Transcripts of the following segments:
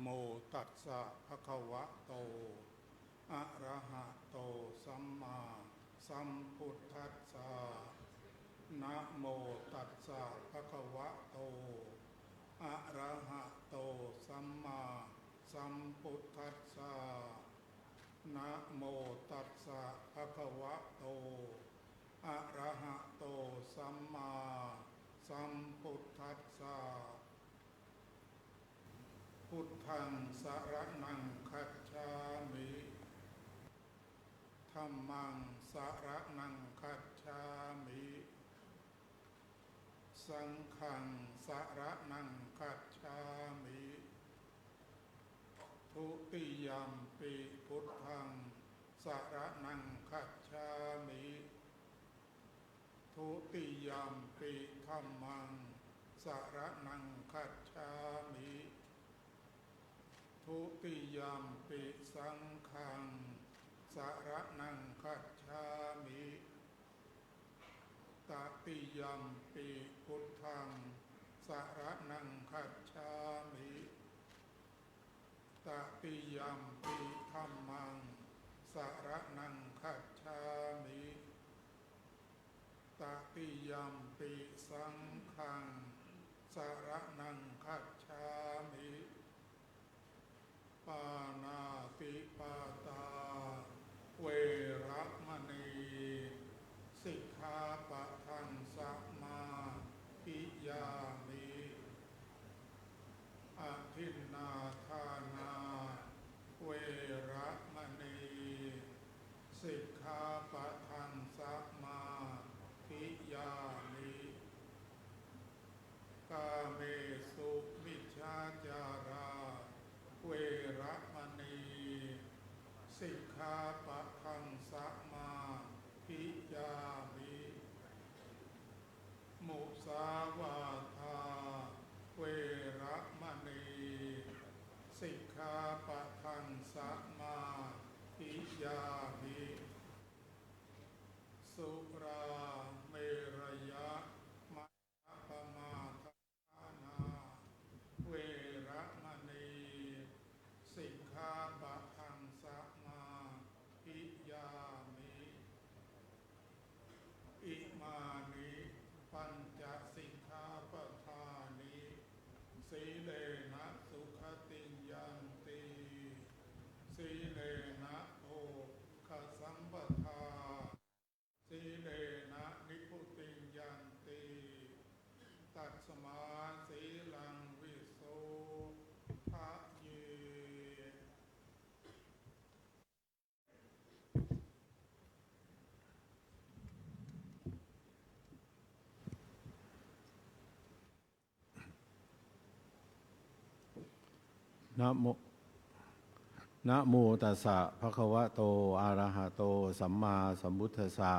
โมตัสสะภะคะวะโตอะระหะโตสัมมาสัมพุทธัสสะนะโมตัสสะภะคะวะโตอะระหะโตสัมมาสัมพุทธัสสะนะโมตัสสะภะคะวะโตอะระหะโตสัมมาสัมพุทธัสสะพุทธังสรณังคัจฉามิธัมมังสรณังคัจฉามิสังฆังสรณังคัจฉามิทุติยัมปิพุทธังสรณังคัจฉามิทุติยัมปิธัมมังสรณังคัจฉามิทุติยัมปิสังฆังสรณังคัจฉามิตติยัมปิพุทธังสรณังคัจฉามิตติยัมปิธัมมังสรณังคัจฉามิตติยัมปิสังฆังสรณังคัจฉามิปานาติปาตาเวระมณีสิกขาปะทังสมาธิยามิอทินนาทานาเวระมณีสิกขาปะทังสมาธิยามิกาเมสุมิจฉาจาราเวระมณีสิกขาปะทังสมาธิยามิมุสาวาทาเวระมณีสิกขาปะทังสมาธิยามิสุราเมรยะมัชฌปมาทฐานาเวระมณีสิกขาปะทังสมาธิยามิอิมานิปัญจสิกขาปทานิสีเลนะสุขติยันติสีเลนะโภคสัมปทาสีเลนะนิพพุติยันติตัสมาสีลังวิโสทะเยนะโมนะโมตัสสะภะคะวะโตอะระหะโตสัมมาสัมพุทธัสสะ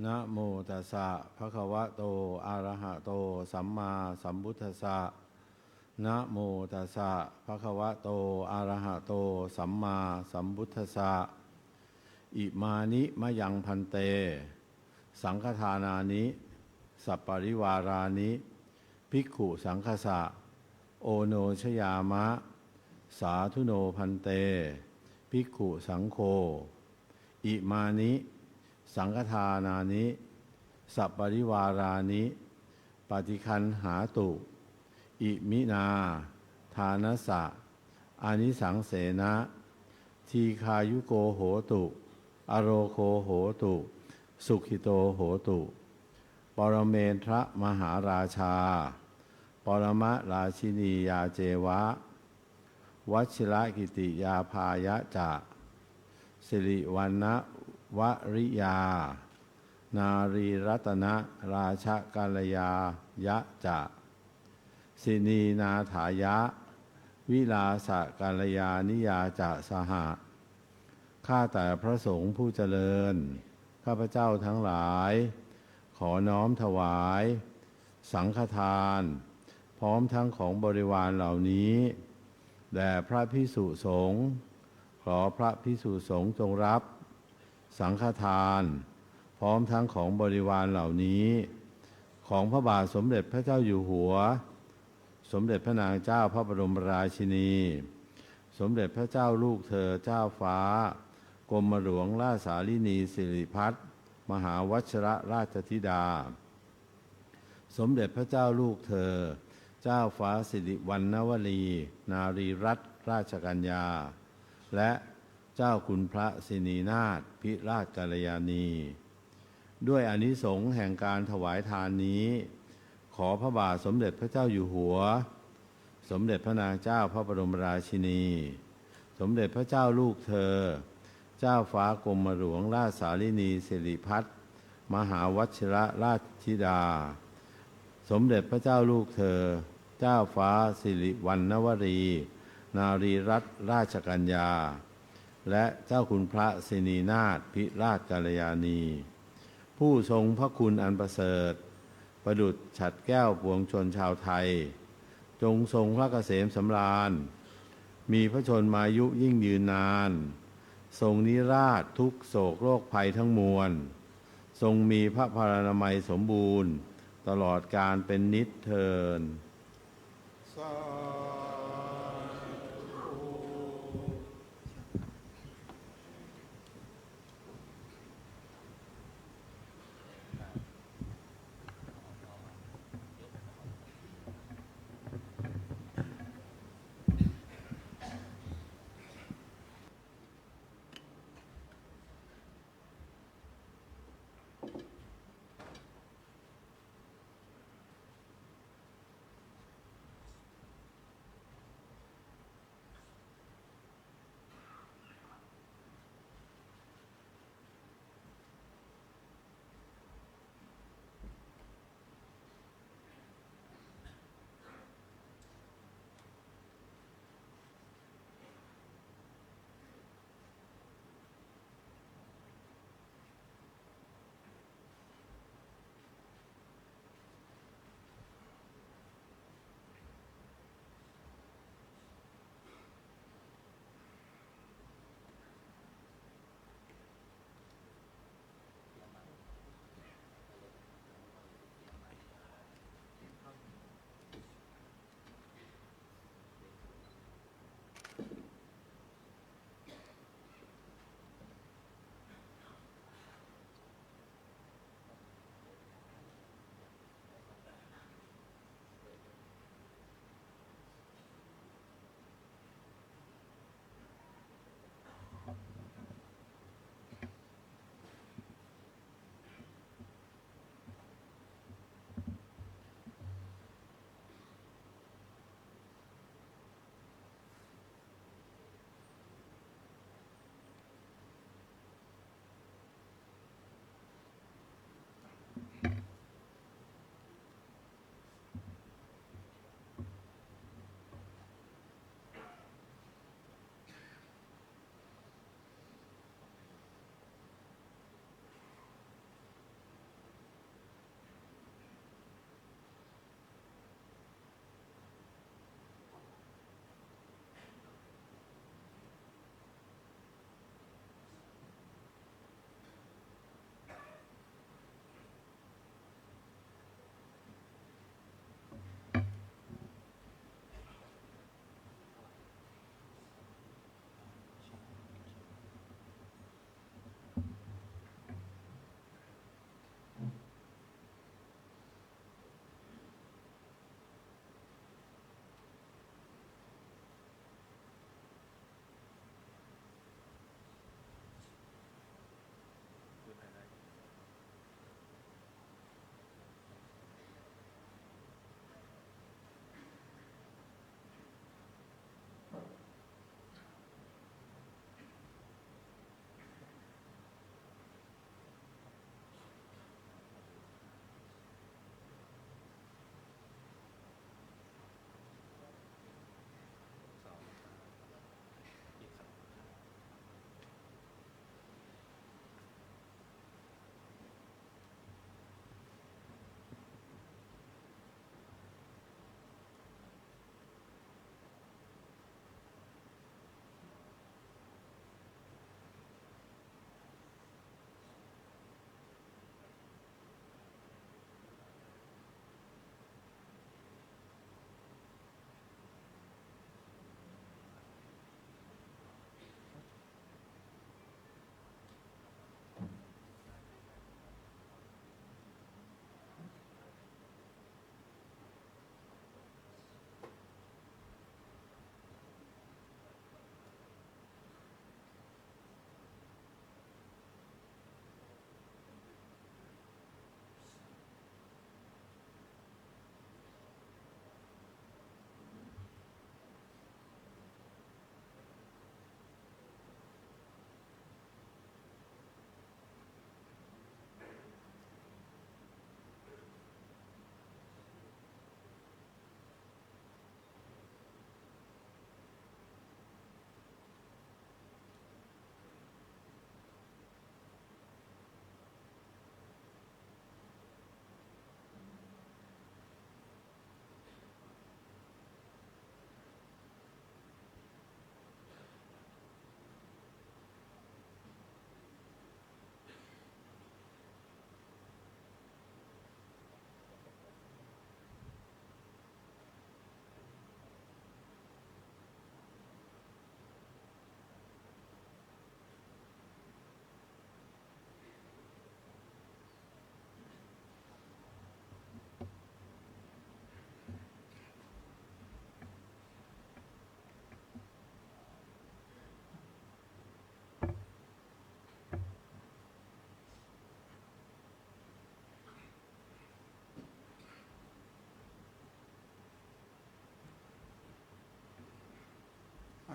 นะโมตัสสะภะคะวะโตอะระหะโตสัมมาสัมพุทธัสสะนะโมตัสสะภะคะวะโตอะระหะโตสัมมาสัมพุทธัสสะอิมานิมะยังพันเตสังฆทานานิสัปปริวารานิภิกขุสังฆสะโอโนชยามะสาธุโนพันเตภิกขุสังโฆอิมานิสังฆทานานิสัปปริวารานิปฏิคันหาตุอิมินาทานัสสะอานิสังเสนะทีคายุโกโหตุอโรโคโหตุสุขิโตโหตุปรเมนทะมหาราชาปรมราชินียาเจวะวชิรกิติยาภายะจะสิริวันนะวริยานารีรัตนราชกัลยายะจะสินีนาถายะวิลาสกัลยานิยาจะสหะข้าแต่พระสงฆ์ผู้เจริญข้าพเจ้าทั้งหลายขอน้อมถวายสังฆทานพร้อมทั้งของบริวารเหล่านี้แด่พระภิกษุสงฆ์ขอพระภิกษุสงฆ์จงรับสังฆทานพร้อมทั้งของบริวารเหล่านี้ของพระบาทสมเด็จพระเจ้าอยู่หัว สมเด็จพระนางเจ้าพระบรมราชินี สมเด็จพระเจ้าลูกเธอเจ้าฟ้ากรมหลวงราชสาลินีสิริพัฒน์มหาวชิรราชธิดา สมเด็จพระเจ้าลูกเธอเจ้าฟ้าสิริวัณณวรีนารีรัตนราชกัญญาและเจ้าคุณพระสินีนาถพิราชกัลยาณีด้วยอานิสงส์แห่งการถวายทานนี้ขอพระบาทสมเด็จพระเจ้าอยู่หัวสมเด็จพระนางเจ้าพระบรมราชินีสมเด็จพระเจ้าลูกเธอเจ้าฟ้ากรมหลวงราชสาลินีสิริพัฒน์มหาวชิรราชธิดาสมเด็จพระเจ้าลูกเธอเจ้าฟ้าสิริวัณณวรีนารีรัตนราชกัญญาและเจ้าคุณพระสินีนาถพิราชกัลยาณีผู้ทรงพระคุณอันประเสริฐประดุจฉัตรแก้วปวงชนชาวไทยจงทรงพระเกษมสำราญมีพระชนมายุยิ่งยืนนานทรงนิราชทุกโศกโรคภัยทั้งมวลทรงมีพระพลานามัยสมบูรณ์ตลอดการเป็นนิจเทินสาธุ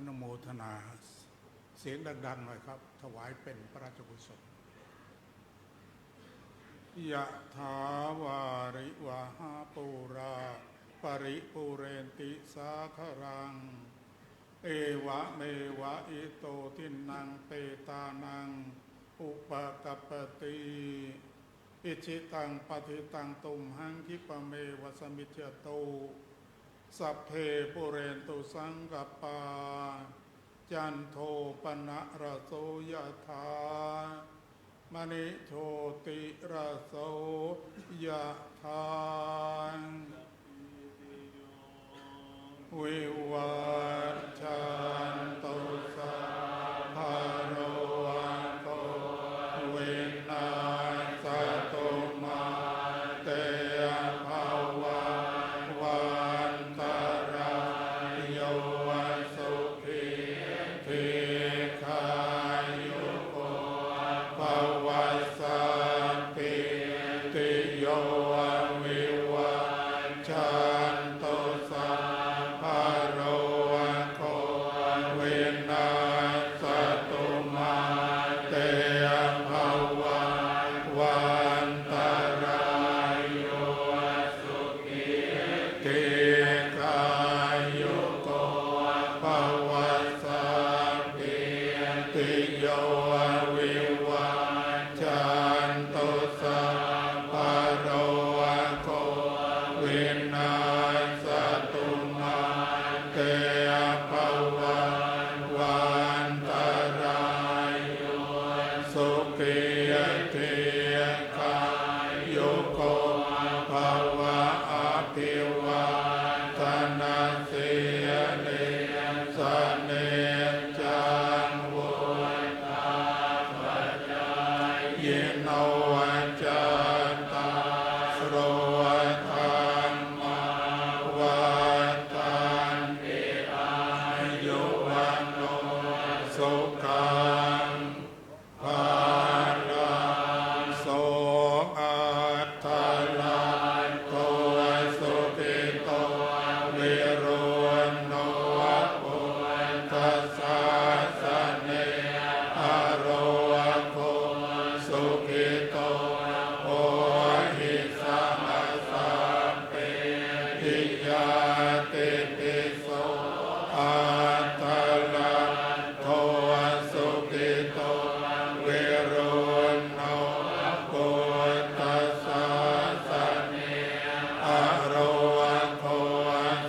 นุโมทนาเสียงดังๆหน่อยครับถวายเป็นพระราชกุศลยะถาวาริวหาปูราปริปูเรนติสาครังเอวะเมวะอิโตทินังเปตานังอุปกัปปติอิชิตังปฏิตังตุมหังคิปะเมวะสมิจจโตสัพเพปุเรนตุสังกปาจันโทปนะระโสยถามณิโชติระโสยถาวิวัชชันตุสัพพะโรโควินาศตุมาเตภวัตวันตรายโยสุขีทีขายุโกภวสัพพิติโยวิวัชชันตุสัพพะโรโควินาศตุมาเตภวัตวันตรายโยสุขีทีขายุโกภวสัพพิติโยวิวัชชันตุสัพพะโรโควินาศตุมาเตภวัตวันตรายโยสุขีทีขายุโกภวะอภิวาทนาสิเลสเนจังวุฒาปัจจายโนจัตตารโอธรรมาวัฏันติอายุวันโนสุขังภาลังโสอัตถลันโตสุขิโตวิรุณโนปุตตะสาสเนอโรโคสุขิโตโอหิสัมสัมเปติยาติปิโสอัตถลันโตสุขิโตวิรุณโนปุตตะสาสเนอโรโค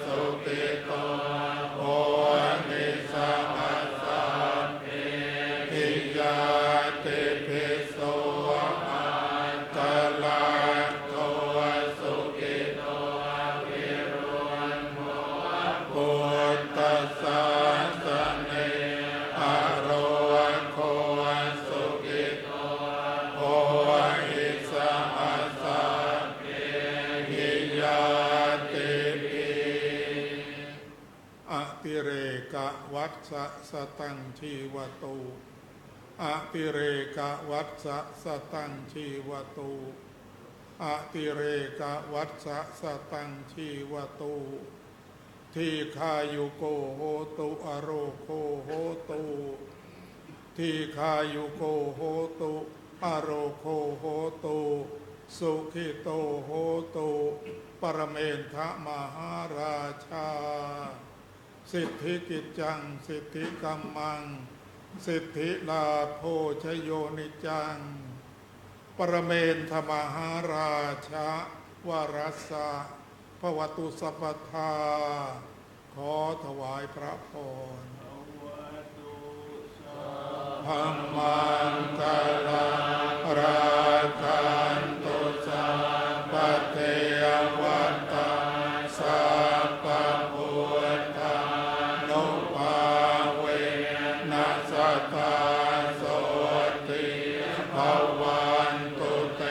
สุขิโตโอหิสัมสัมเปติยาติปิโสอัตถลันโตสุขิโตวิรุณโนปุตตะสาสเนอโรโคสุขิโตโอหิสัมสัมเปติยาติปิอติเรกวัฏสะสตังชีวตุอติเรกวัฏสะสตังชีวตุอติเรกวัฏสะสตังชีวตุทีฆายุโกโหตุอโรโคโหตุทีฆายุโกโหตุอโรโคโหตุสุขิโตโหตุปรเมนทะมหาราชาสิทธิกิจจังสิทธิกัมมังสิทธิลาโภชโยนิจังปรเมนทมหาราชาวรัสสะภวตุสัพพทาขอถวายพระพรธัมมังกลาราคันตุสัพพเทวตาสัพพพุทธานุภาเวนัสตาโสติภวันตุเต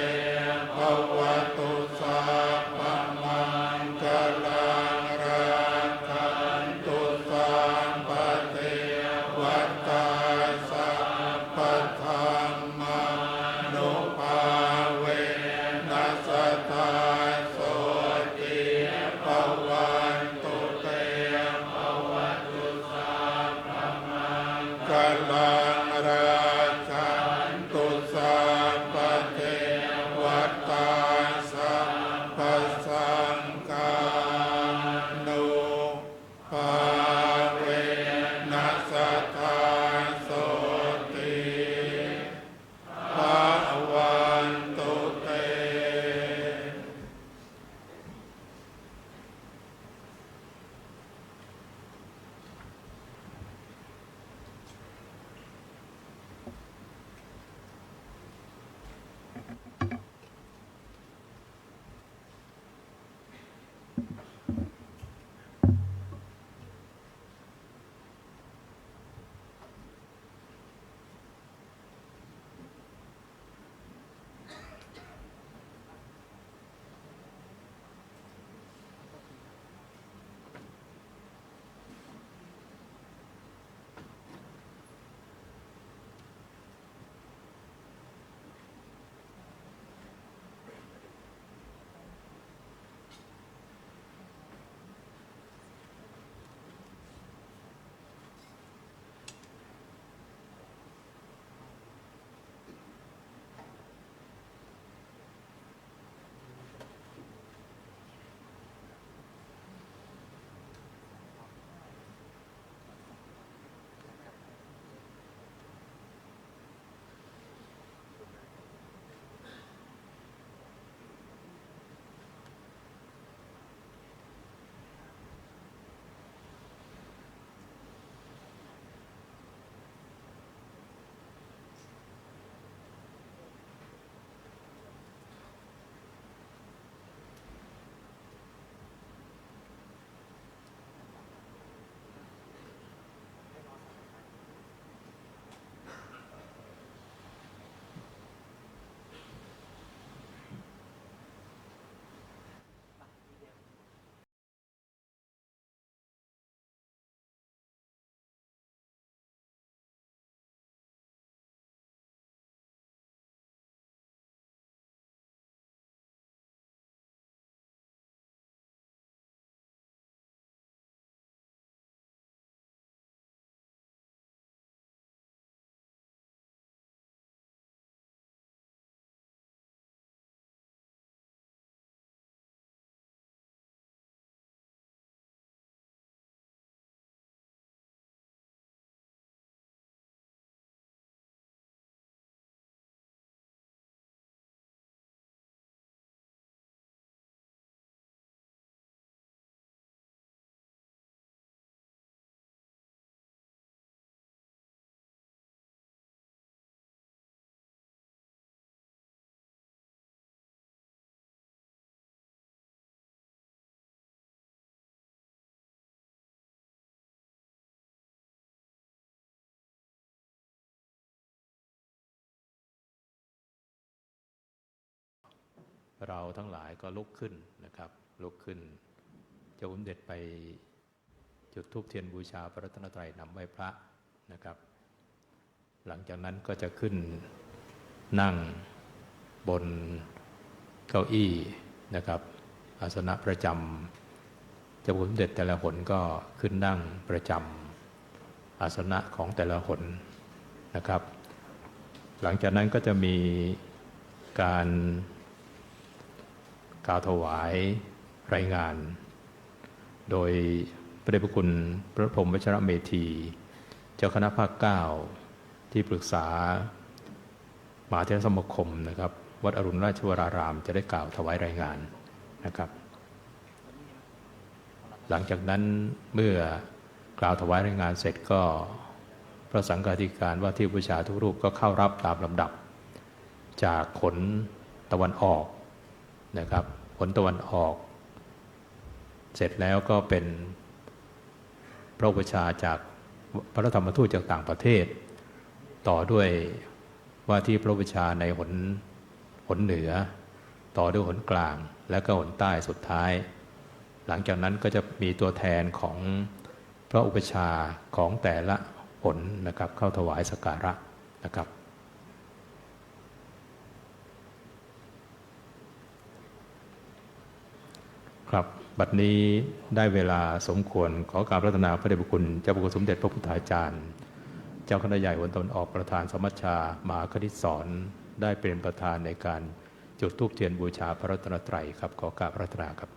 ภวตุสัพพมังคลังราคันตุสัพพเทวตาสัพพธรรมานุภ เราทั้งหลายก็ลุกขึ้นนะครับลุกขึ้นเจ้าสมเด็จไปจุดธูปเทียนบูชาพระรัตนตรัยนำไหว้พระนะครับหลังจากนั้นก็จะขึ้นนั่งบนเก้าอี้นะครับอาสนะประจำเจ้าสมเด็จแต่ละหนก็ขึ้นนั่งประจำอาสนะของแต่ละหนนะครับหลังจากนั้นก็จะมีการกล่าวถวายรายงานโดยพระเดชพระคุณพระพรหมวชิรเมธีเจ้าคณะภาค 9ที่ปรึกษามหาเถรสมาคมนะครับวัดอรุณราชวรารามจะได้กล่าวถวายรายงานนะครับหลังจากนั้นเมื่อกล่าวถวายรายงานเสร็จก็พระสังฆาธิการว่าที่บูชาทุกรูปก็เข้ารับตามลำดับจากขนตะวันออกนะครับขนตะวันออกเสร็จแล้วก็เป็นพระอุปชาจากพระธรรมทูตจากต่างประเทศต่อด้วยว่าที่พระอุปชาในหนเหนือต่อด้วยหนกลางและก็หนใต้สุดท้ายหลังจากนั้นก็จะมีตัวแทนของพระอุปชาของแต่ละหนนะครับเข้าถวายสักการะนะครับครับบัดนี้ได้เวลาสมควรขอกราบรัตนาพระเดชพระคุณเจ้าพระคุณสมเด็จพระพุทธาจารย์เจ้าคณะใหญ่หนตะวันออกประธานสมัชชามหาคณิตสอนได้เป็นประธานในการจุดธูปเทียนบูชาพระรัตนตรัยครับขอกราบรัตนาครับ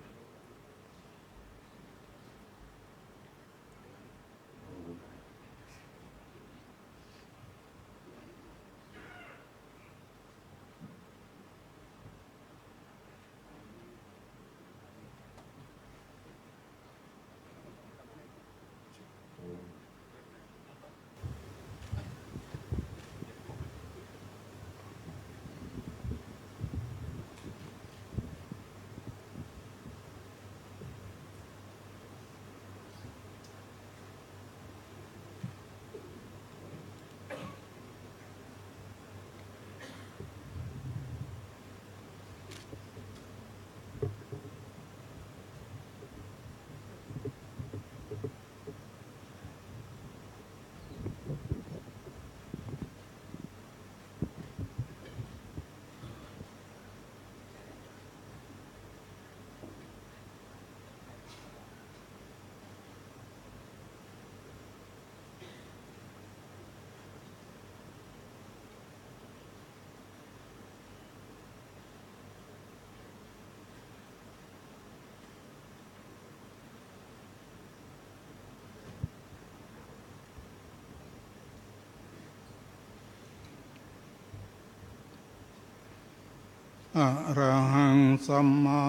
อะระหังสัมมา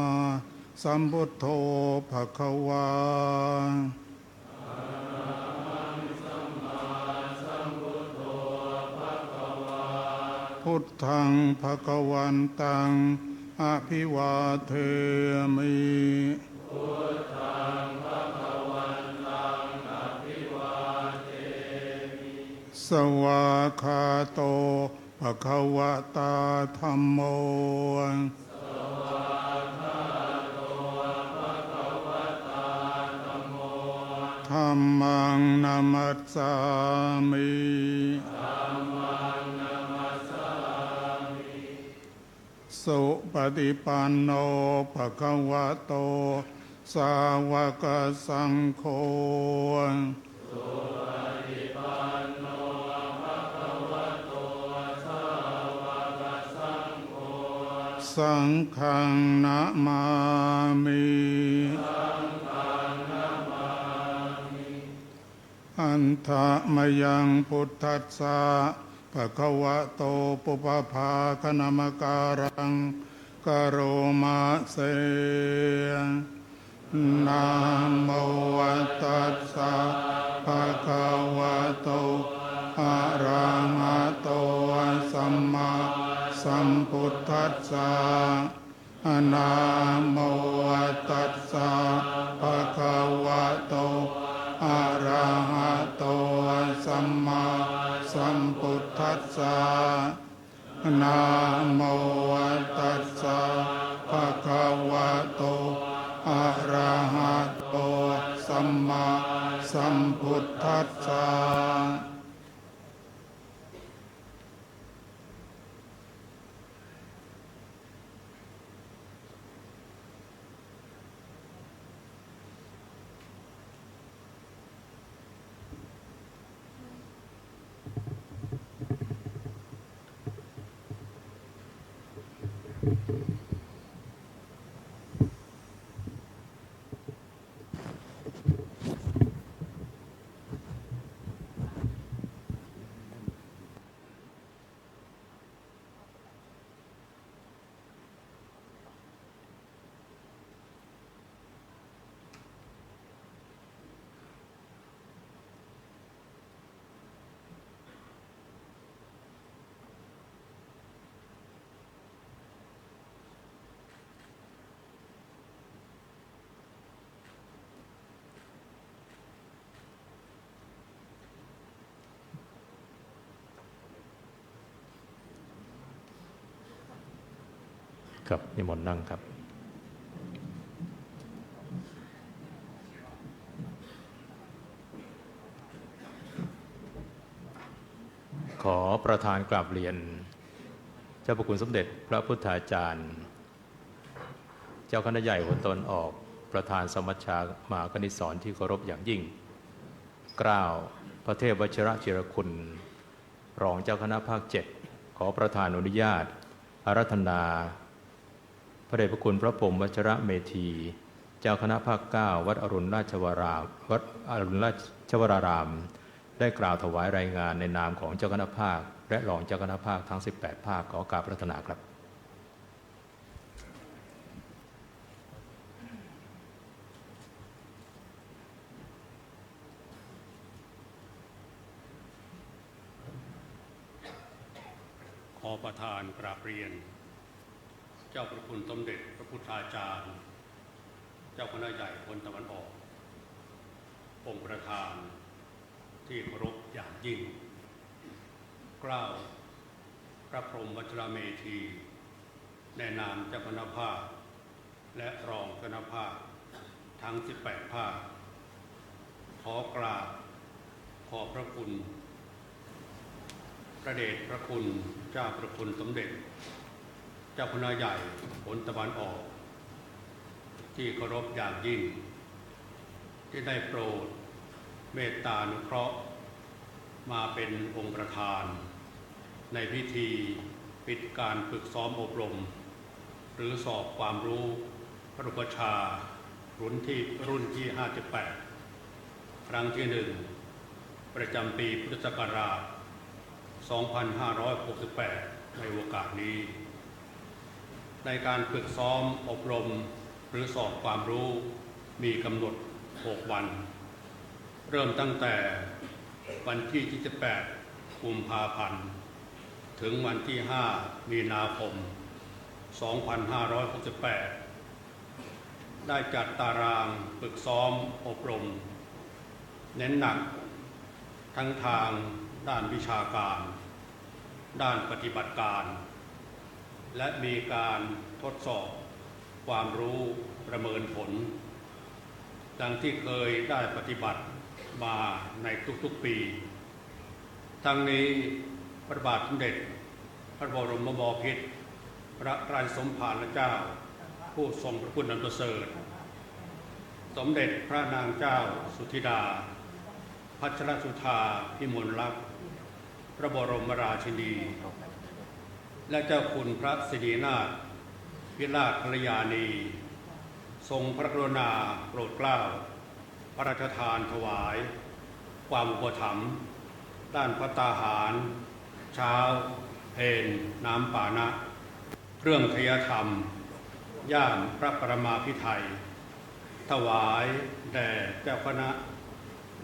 สัมพุทโธภควาพุทธังภควันตังอภิวาเทมิสวากขาโตภควตาธัมโมธัมมังนัมมัสสามิสุปฏิปันโนภควโตสาวกสังโฆสังฆังนะมามิอันทะมยังพุทธัสสะภะคะวะโตปุปภาคณมการังกโรมาเสนะโมตัสสะภะคะวะโตอะระหะโตสัมมาสัมพุทธัสสะนะโมตัสสะภะคะวะโตอะระหะโตสัมมาสัมพุทธัสสะนะโมตัสสะภะ ครับนิมนต์นั่งครับขอประธานกราบเรียนเจ้าพระคุณสมเด็จพระพุทธาจารย์เจ้าคณะใหญ่หัวตนออกประธานสมัชชามหาคณิตศรที่เคารพอย่างยิ่งเกล้าพระเทพวชิระจิรคุณรองเจ้าคณะภาค7ขอประธานอนุญาตอาราธนาพระเดชพระคุณพระพรหมวชิระเมธีเจ้าคณะภาค9วัดอรุณราชวรารามได้กล่าวถวายรายงานในนามของเจ้าคณะภาคและรองเจ้าคณะภาคทั้ง18ภาคขอกราบพระรัตนาครับขอประธานกราบเรียนเจ้าพระคุณสมเด็จพระพุทธาจารย์เจ้าคณะใหญ่คนตะวันออกองค์ประธานที่เคารพอย่างยิ่งเกล้าพระพรหมวชิระเมธีในนามเจ้าคณะภาคและรองคณะภาคทั้ง18ภาคขอกราบขอบพระคุณพระเดชพระคุณเจ้าพระคุณสมเด็จเจ้าคณะใหญ่ผลตะวันออกที่เคารพอย่างยิ่งที่ได้โปรดเมตตานุเคราะห์มาเป็นองค์ประธานในพิธีปิดการฝึกซ้อมอบรมหรือสอบความรู้พระอุปชารุ่นที่58ครั้งที่1ประจำปีพุทธศักราช2568ในโอกาสนี้ในการฝึกซ้อมอบรมหรือสอบความรู้มีกำหนด6วันเริ่มตั้งแต่วันที่28กุมภาพันธ์ถึงวันที่5มีนาคม2568ได้จัดตารางฝึกซ้อมอบรมเน้นหนักทั้งทางด้านวิชาการด้านปฏิบัติการและมีการทดสอบความรู้ประเมินผลดังที่เคยได้ปฏิบัติมาในทุกๆปีทั้งนี้พระบาทสมเด็จพระบรมบพิตรพระราชสมภารเจ้าผู้ทรงพระคุณอันประเสริฐสมเด็จพระนางเจ้าสุธิดาพัชรสุธาพิมลลักษณ์พระบรมราชินีและเจ้าคุณพระสิรินาถวิราชกัลยาณีทรงพระกรุณาโปรดเกล้าพระราชทานถวายความอุปถัมภ์ด้านภัตตาหารเช้าเพลน้ำปานะเครื่องทยธรรมย่ามพระปรมาภิไธยถวายแด่เจ้าคณะ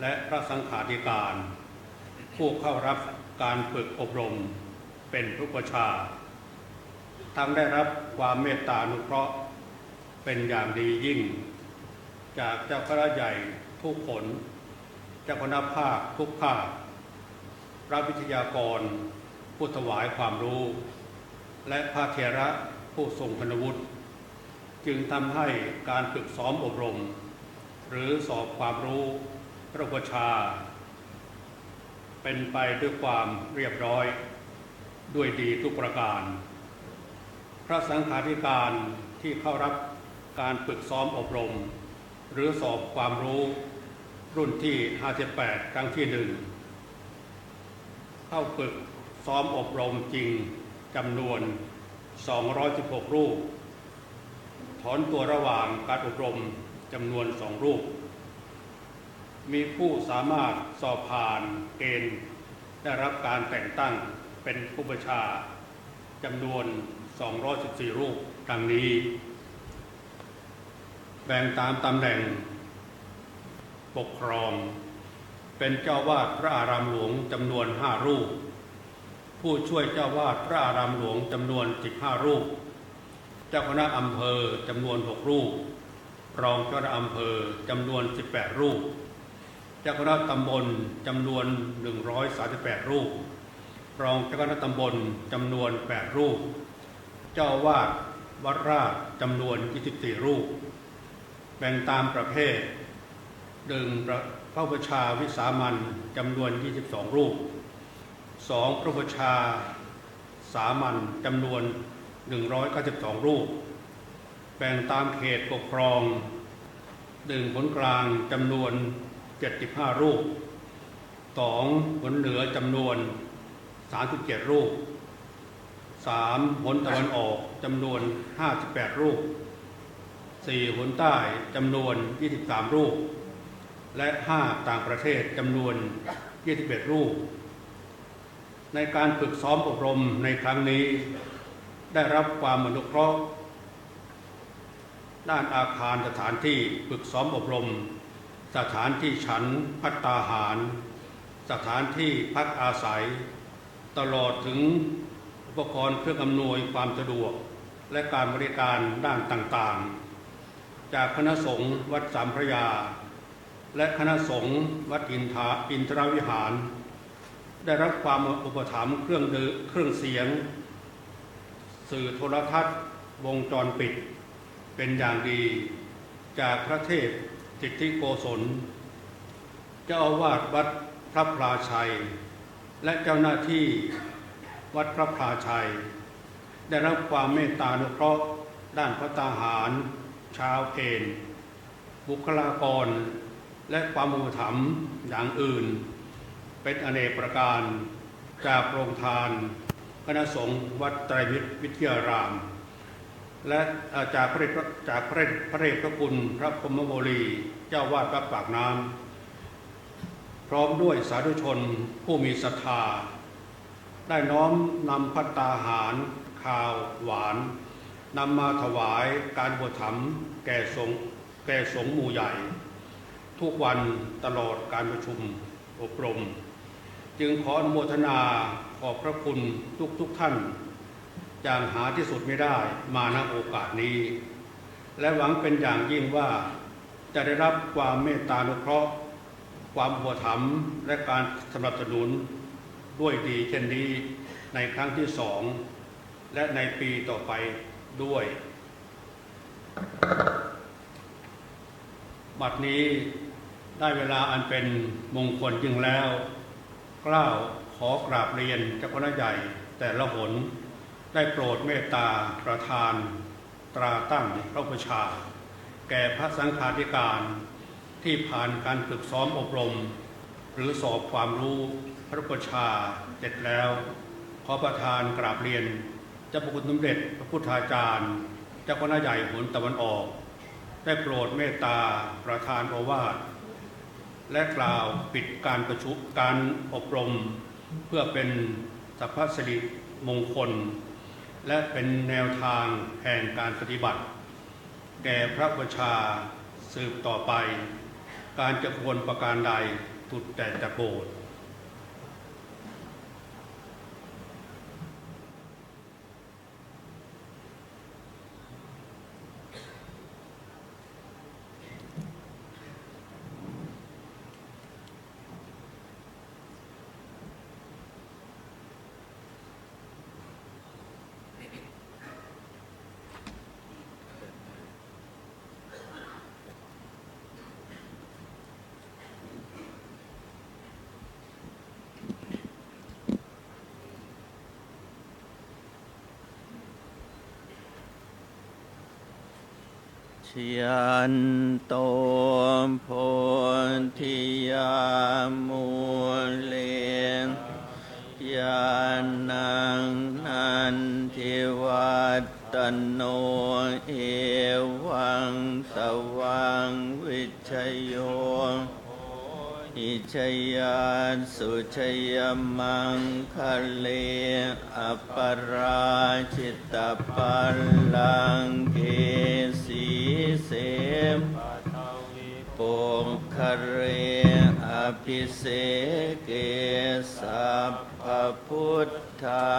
และพระสังฆาธิการผู้เข้ารับการฝึกอบรมเป็นผู้ประชาทั้งได้รับความเมตตาอนุเคราะห์เป็นอย่างดียิ่งจากเจ้าคณะใหญ่ทุกคนเจ้าคณะภาคทุกภาคพระวิทยากรผู้ถวายความรู้และพระเถระผู้ทรงคุณวุฒิจึงทำให้การฝึกซ้อมอบรมหรือสอบความรู้พระอุปชาเป็นไปด้วยความเรียบร้อยด้วยดีทุกประการพระสังฆาธิการที่เข้ารับการฝึกซ้อมอบรมหรือสอบความรู้รุ่นที่58ครั้งที่1เข้าฝึกซ้อมอบรมจริงจำนวน 216 รูปถอนตัวระหว่างการอบรมจำนวน2 รูปมีผู้สามารถสอบผ่านเกณฑ์ได้รับการแต่งตั้งเป็นผู้บัญชาจำนวน214 รูปดังนี้แบ่งตามตำแหน่งปกครองเป็นเจ้าวาดพระอารามหลวงจำนวน5 รูปผู้ช่วยเจ้าวาดพระอารามหลวงจำนวน15 รูปเจ้าคณะอำเภอจำนวน6 รูปรองเจ้าคณะอำเภอจำนวน18 รูปเจ้าคณะตำบลจำนวน138 รูปรองเจ้าคณะตำบลจำนวน8 รูปเจ้าวาดวัดราชจำนวน24 รูปแบ่งตามประเภท1พระอุปัชฌาย์วิสามัญจำนวน22 รูป2พระอุปัชฌาย์สามัญจำนวน192 รูปแบ่งตามเขตปกครอง1ผลกลางจำนวน75 รูป2ผลเหนือจำนวน37 รูป3ผลตะวันออกจำนวน58 รูป4ผลใต้จำนวน23 รูปและ5ต่างประเทศจำนวน21 รูปในการฝึกซ้อมอบรมในครั้งนี้ได้รับความอนุเคราะห์ด้านอาคารสถานที่ฝึกซ้อมอบรมสถานที่ฉันภัตตาหารสถานที่พักอาศัยตลอดถึงอุปกรณ์เครื่องอำนวยความสะดวกและการบริการด้านต่างๆจากคณะสงฆ์วัดสามพระยาและคณะสงฆ์วัดอินทรวิหารได้รับความอุปถัมภ์เครื่องเสียงสื่อโทรทัศน์วงจรปิดเป็นอย่างดีจากพระเทพสิทธิโกศลเจ้าอาวาสวัดพระพลาชัยและเจ้าหน้าที่วัดพระพลาชัยได้รับความเมตตาอนุเคราะห์ด้านภัตตาหารชาวเพลบุคลากรและความอุปถัมภ์อย่างอื่นเป็นอเนกประการจากโรงทานคณะสงฆ์วัดไตรมิตรวิทยารามและจากพระเดชพระคุณพระพรหมโมลีเจ้าวาดวัดปากน้ำพร้อมด้วยสาธุชนผู้มีศรัทธาได้น้อมนำภัตตาหารข้าวหวานนำมาถวายการอุปถัมภ์แก่สงฆ์หมู่ใหญ่ทุกวันตลอดการประชุมอบรมจึงขออนุโมทนาขอบพระคุณทุกท่านอย่างหาที่สุดไม่ได้มาณโอกาสนี้และหวังเป็นอย่างยิ่งว่าจะได้รับความเมตตาอนุเคราะห์ความอุปถัมภ์และการสนับสนุนด้วยดีเช่นนี้ในครั้งที่2และในปีต่อไปด้วยบัดนี้ได้เวลาอันเป็นมงคลยิ่งแล้วกล้าวขอกราบเรียนเจ้าคณะใหญ่แต่ละหนได้โปรดเมตตาประทานตราตั้งพระอุปัชฌาย์แก่พระสังฆาธิการที่ผ่านการฝึกซ้อมอบรมหรือสอบความรู้พระอุปัชฌาย์เสร็จแล้วขอประทานกราบเรียนเจ้าพระคุณสมเด็จพระพุทธาจารย์เจ้าคณะใหญ่หนตะวันออกได้โปรดเมตตาประทานโอวาทและกล่าวปิดการประชุมการอบรมเพื่อเป็นสัพพสิริมงคลและเป็นแนวทางแห่งการปฏิบัติแก่พระอุปัชฌาย์สืบต่อไปการจะควรประการใดสุดแต่จะโปรด ยันโตโพธิยามูเล ยานังนันทิวัตโนเอวังตวังวิชโยอิชยาสุชยมังคะเลอปราชิตปัลลังเกสีเสมปุคเรอภิเสเกสัพพพุทธา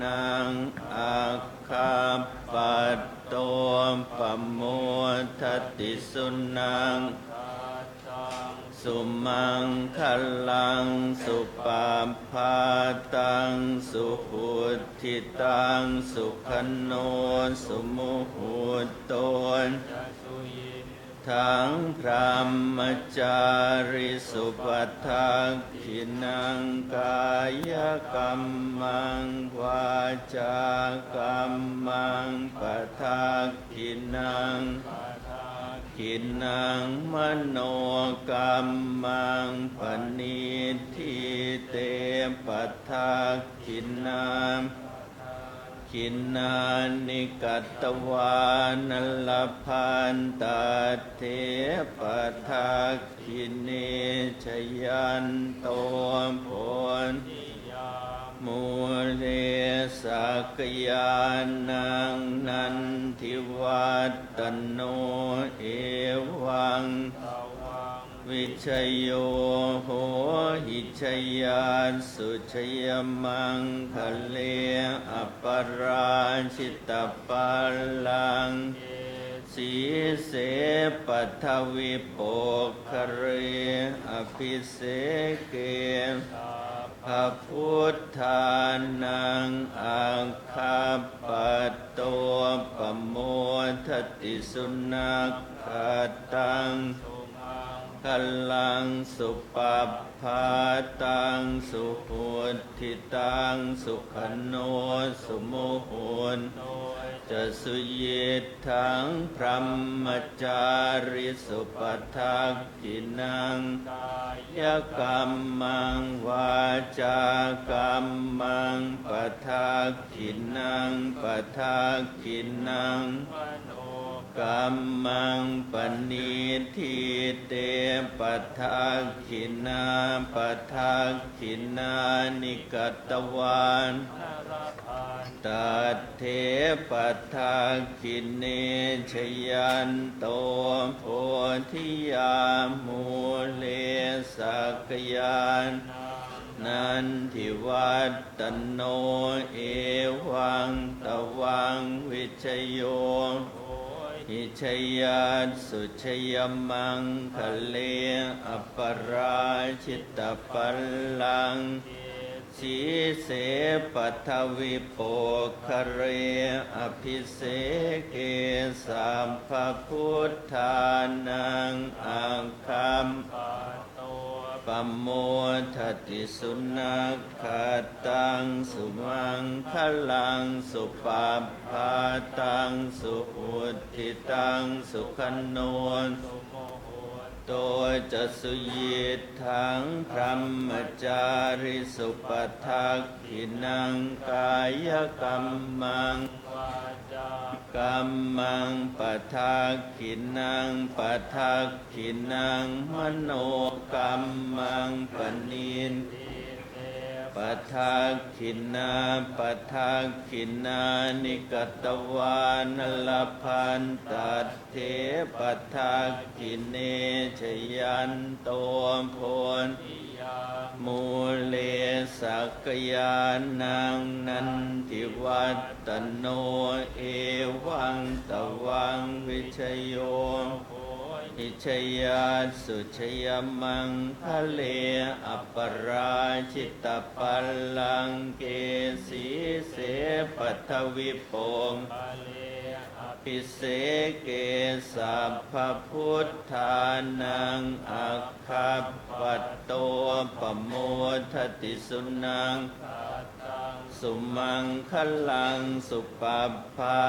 นังอัคคปัตโตปโมทติสุนังสุมังคลังสุปาพาตังสุหุทิตังสุขโนสุมุหุตโตทั้งพรหมจาริสุปัฏฐขินังกายกรรมังวาจากรรมังปัฏฐขินังขินังมโนกรรมังปณิทิเตปัฏฐขินังขินานิกัตตวานลพันตเทปัฏฐขิเนชยันโตโพธิมูเลสักยานังนันทิวัตโนเอวังวิชโยโหหิชยาสุชยมังคะเลอปราชิตปัลลังสีเสปัทวิโปคเรอภิเสเกพระพุทธานังอัคคปัตโตปโมทติสุนัขตังคลังสุปภาตังสุหุทิตังสุขโนสุโมโหนจะสุยิทังพรหมจาริสุปัฏฐขินังกายกรรมังวาจากรรมังปัฏฐขินังปัฏฐขินังกรรมังปณิทิเตปัฏฐขินาปัฏฐขินานิกัตตวานตัดเทปัฏฐขิเนชยันโตโพธิยามูเลสักยานนันทิวัตโนเอวังตวังวิชโยอิชยาสุชยมังคะเลอปราชิตปัลลังสีเสปัทวิโปคเรอภิเสเกสัมภพุทธานังอัคคัมปโมทติสุนัขตังสุมังคลังสุปาพาตังสุหุทิตังสุขโนโตจะสุยิทังพรหมจาริสุปัฏฐขินังกายกรรมังกรรมังปัฏฐขินังปัฏฐขินังมโนกรรมังปณิปัฏฐขินาปัฏฐขินานิกัตตวานลพันตัดเทปัฏฐขิเนชยันโตโพธิมูเลสักยานังนันทิวัตโนเอวังตวังวิชโยอิชยาสุชยมังคะเลอปราชิตปัลลังเกสีเสปัทวิโปงภิเสเกสัพพพุทธานังอัคคปัตโตปโมทติสุนังสุมังคลังสุปภา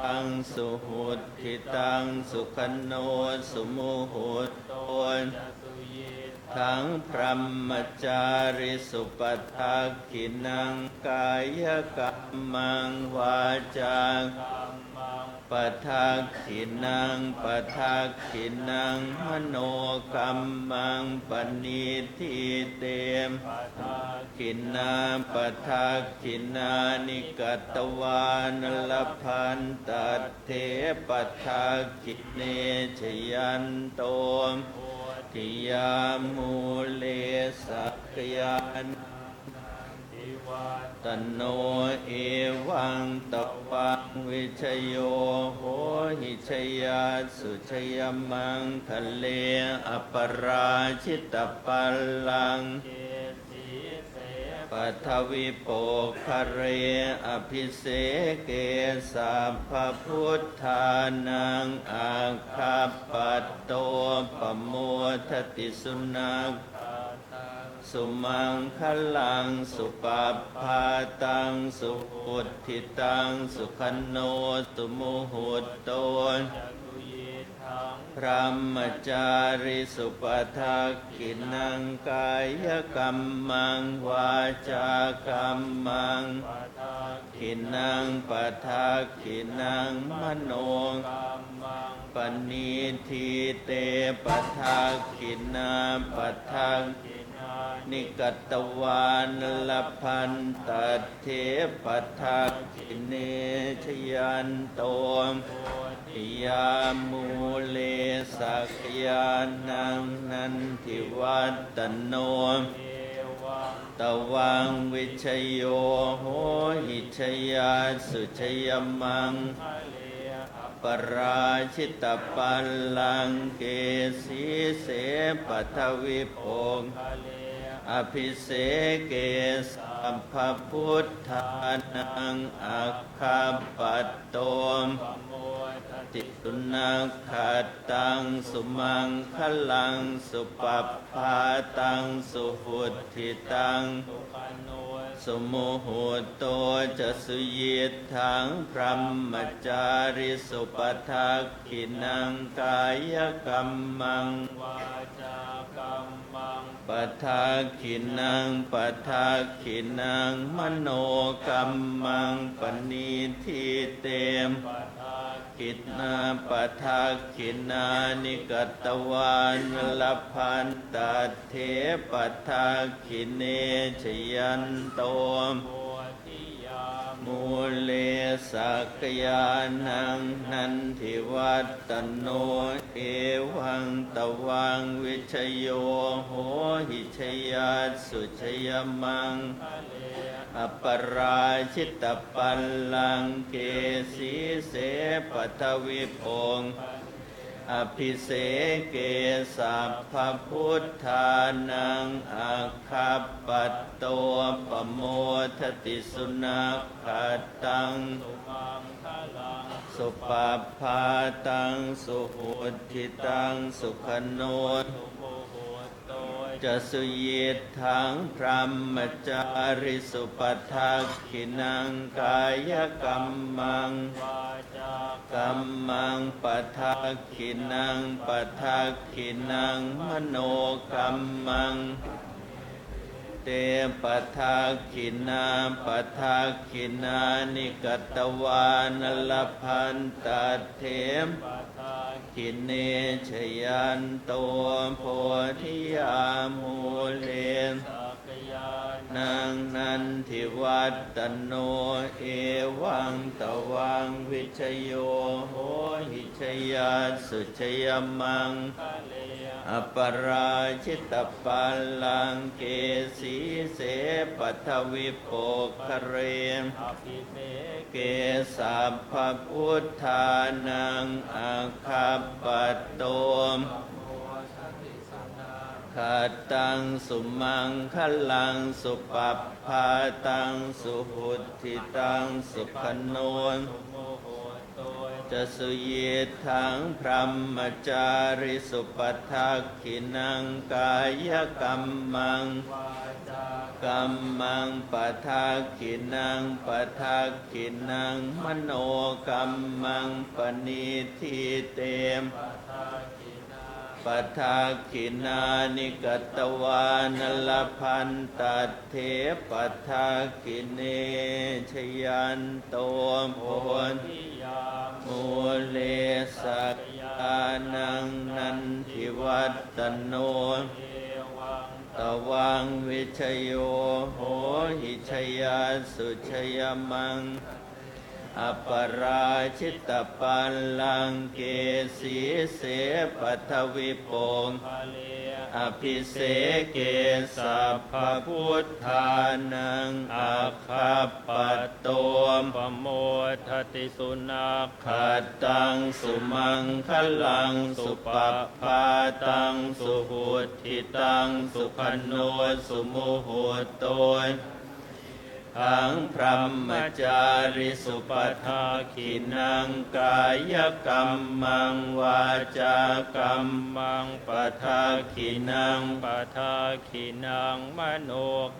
ตังสุหุทิตังสุขโนสุโมโหโตท ทังพรหมจาริสุปทักขินังกายกัมมังวาจากัมมังปทักขินังปทักขินังมโนกัมมังปณิทิเตมปทักขินาปทักขินานิกัตตวานลพันตัดเทปทักขิเนชยันโตทิยามูเลสักยานตโนเอวังตปังวิชโยโหหิชยาสุชยมังคะเลอปราชิตปัลลังปัทวิโปคะเรอภิเสเกสัพพพุทธานังอาคาปัตโตปโมทติสุนัขสุมังคลังสุปปภาตังสุพุทธิตังสุขโนสุมุหุตโตพรหมจาริสุปทักขินังกายกัมมังวาจากัมมังขินังปทักขินังมโนปณิทิเตปทักขินาปทักนิกัตตวานลพันตัดเทปทักขิเนชยันโตทิยามูเลสักยานังนันทิวัตโนตวังวิชโยโหหิชยาสุชยมังปราชิตปัลลังเกสีเสปัทวิโภคอภิเสเกสัพพพุทธานังอัคคปัตโตติสุนัขขัดตังสุมังคลังสุปปภาตังสุพุทธิตังสุโมโหโตจะสุยิตถังพรหมจาริสุปทักขินังกายกัมมังวาจากัมมังปทักขินังปทักขินังมโนกัมมังปณิทิเตมกิตนาปทักขินานิกัตตวานลพันตัดเทปทักขิเนชยันโตมูเลสักยานังนันทิวัตโนเอวังตวังวิชโยโหหิชยาสุชยมังอปราชิตปัลลังเกสีเสปัทวิโภคอภิเสเกสัพพพุทธานังอัคคปัตโตปโมทติสุนัขขัดตังสุปปภาตังสุพุทธิตังสุขโนจะสุยิตถังพรหมจาริสุปทักขินังกายกัมมังกัมมังปทักขินังปทักขินังมโนกัมมังเตปทักขินาปทักขินานิกัตตวานลพันตัดเถมขิเนชยันโตโพธิยามูเลนังนันทิวัตโนเอวังตวังวิชโยโหหิชยาสุชยมังอปราชิตปัลลังเกสีเสปัทวิโภคะเรเกสัพพพุทธานังอาคาปัตโตขัดตังสุมังคลังสุปปภาตังสุพุทธิตังสุขโนจะสุยิตถังพรหมจาริสุปทักขินังกายกัมมังกัมมังปทักขินังปทักขินังมโนกัมมังปณิทิเตม ปัทาคินานิกตวานลพันตัดเทปัทาคิเนชยันโตโพธิยามูเลสักยานังนันทิวัตตโนตวังวิชโยโหหิชยาสุชยมังอปราชิตปัลลังเกสีเสปัทวิโปงอภิเสเกสัพพพุทธานังอาคัปปัตโตปโมทติสุนัขขัดตังสุมังคลังสุปปาตังสุหุทิตังสุขโนสุมุหุตโตทังพรหมจาริสุปทาขินังกายกรรมังวาจากรรมังปทาขินังปทาขินังมโน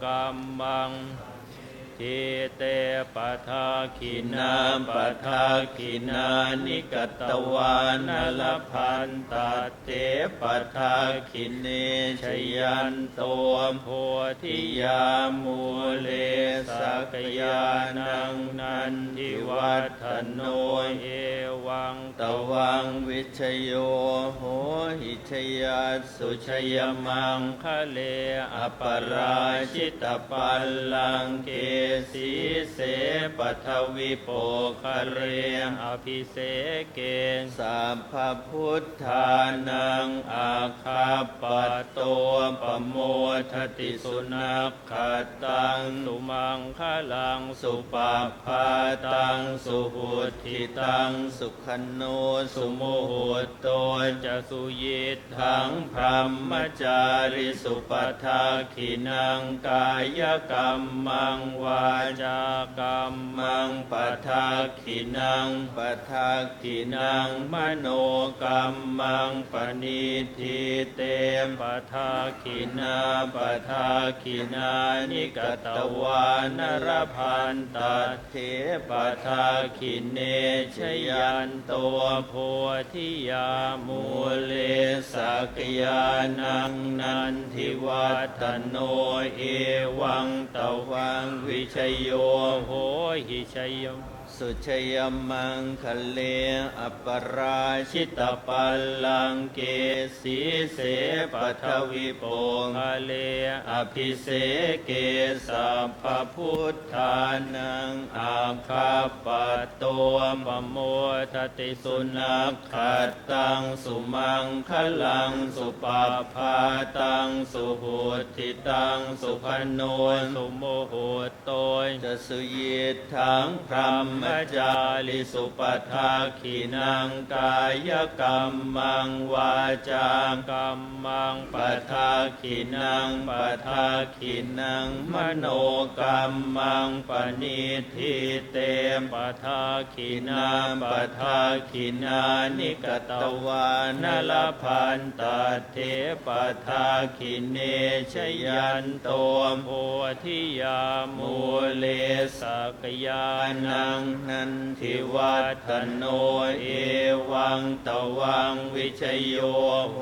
กรรมังทิเตปทาขินาปทาขินานิกตวานลพันตัดเตปทาขิเนชยันโตโพธิยามูเลสักยานังนันทิวัฒโนเอวังตวังวิชโยโหหิชยาสุชยมังคะเลอปราชิตปัลลังเกสีเสปัทวิโปคะเรอภิเสเกสัพพพุทธานังอาคัปปัตโตปโมทติสุนัขขัดตังสุมังคลังสุปปภาตังสุหุทิตังสุขโนสุโมโหโตจะสุยิทังพรหมจาริสุปทาขินังกายกรรมังวาจากรรมังปทาขินังปทาขินังมโนกรรมังปณิทิเตปทาขินาปทาขินานิกตวานรพันตัดเทปทาขิเนชยันโตโพธิยามูเลสักยานังนันทิวัตโนเอวังตวังวิชโยโหหิชยสุชยมังคะเลอปราชิตปัลลังเกสีเสปัทวิโปคะเลอภิเสเกสัพพพุทธานังอาคัปปัตโตปโมทติสุนัขขัดตังสุมังคลังสุปปภาตังสุหุทิตังสุขโนสุโมโหโตจะสุยิทังพรหมจาริสุปทาขินังกายกรรมังวาจากรรมังปทาขินังปทาขินังมโนกรรมังปณิทิเตปทาขินาปทาขินานิกตวานลพันตัดเทปทาขิเนชยันโตโพธิยามูเลสักยานังนันทิวัฒโนเอวังตวังวิชโยโห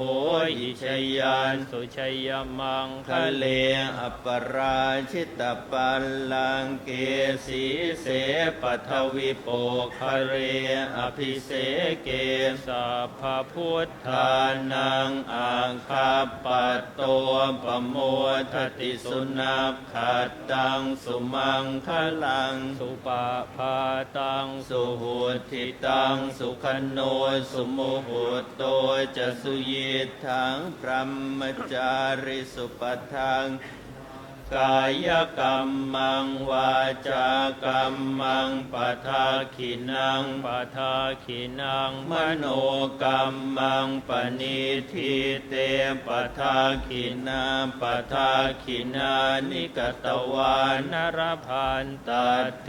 หิชยานสุชยมังคะเลอปราชิตปัลลังเกสีเสปัทวิโปคะเรอภิเสเกสัพพพุทธานังอาคัปปัตโตปโมทติสุนัขขัดตังสุมังคลังสุปภาตังสุหุทิตังสุขโนสุโมโหโตจะสุยิทังพรหมจาริสุปทังกายกรรมังวาจากรรมังปทาขินังปทาขินังมโนกรรมังปณิทิเตปทาขินาปทาขินานิกตวานรพันตัดเท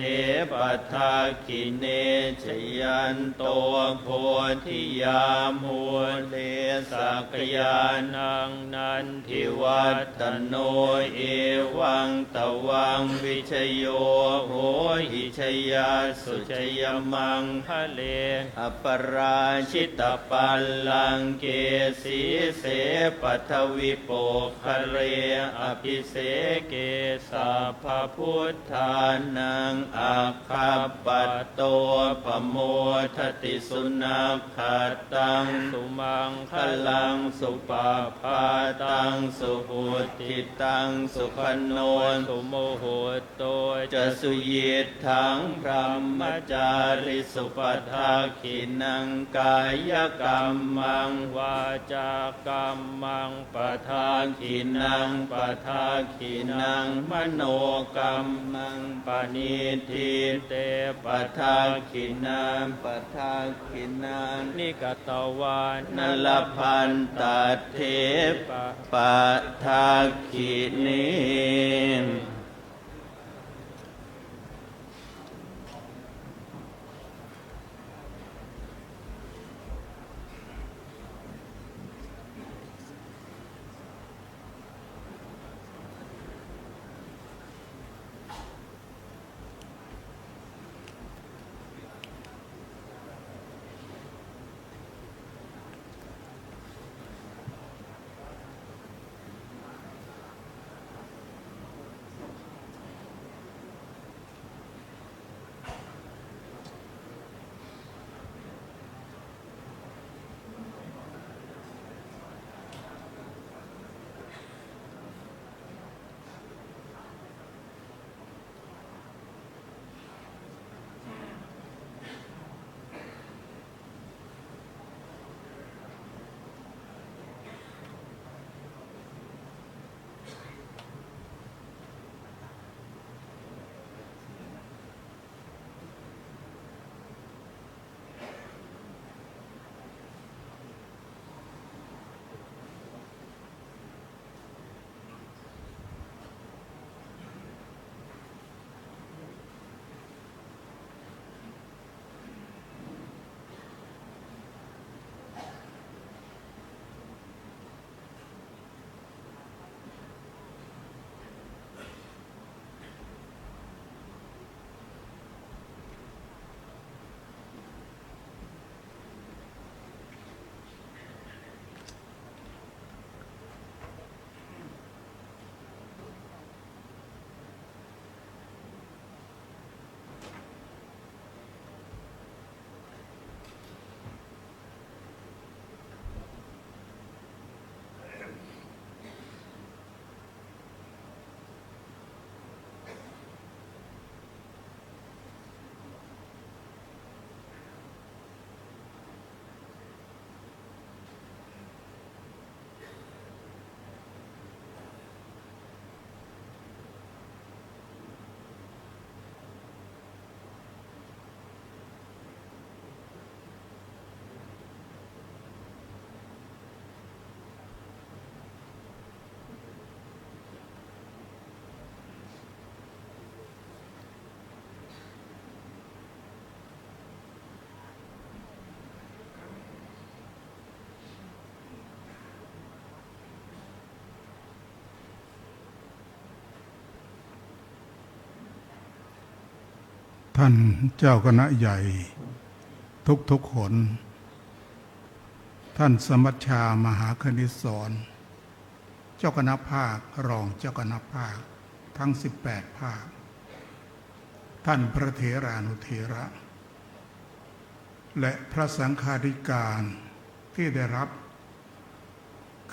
ปทาขิเนชยันโตโพธิยามูเลสักยานังนันทิวัตโนเอ วังตวังวิชโยโหหิชยาสุชยมังคะเลอปราชิตปัลลังเกสีเสปัทวิโปคะเรอภิเสเกสัพพพุทธานังอัคคปัตโตปโมทติสุนัขขัตตังสุมังคลังสุปภาตังสุหุติตังสุขโนสุโมโหโตจะสุยิตถังพรหมจาริสุปทาขินังกายกรรมังวาจากรรมังปทาขินังปทาขินังมโนกรรมังปณิทิเตปทาขินังปทาขินังนิกตวานนลพันตเทปทาขินิท่านเจ้าคณะใหญ่ทุกๆหนท่านสมัชชามหาคณิสรเจ้าคณะภาครองเจ้าคณะภาคทั้ง18ภาคท่านพระเถรานุเถระ และพระสังฆาธิการที่ได้รับ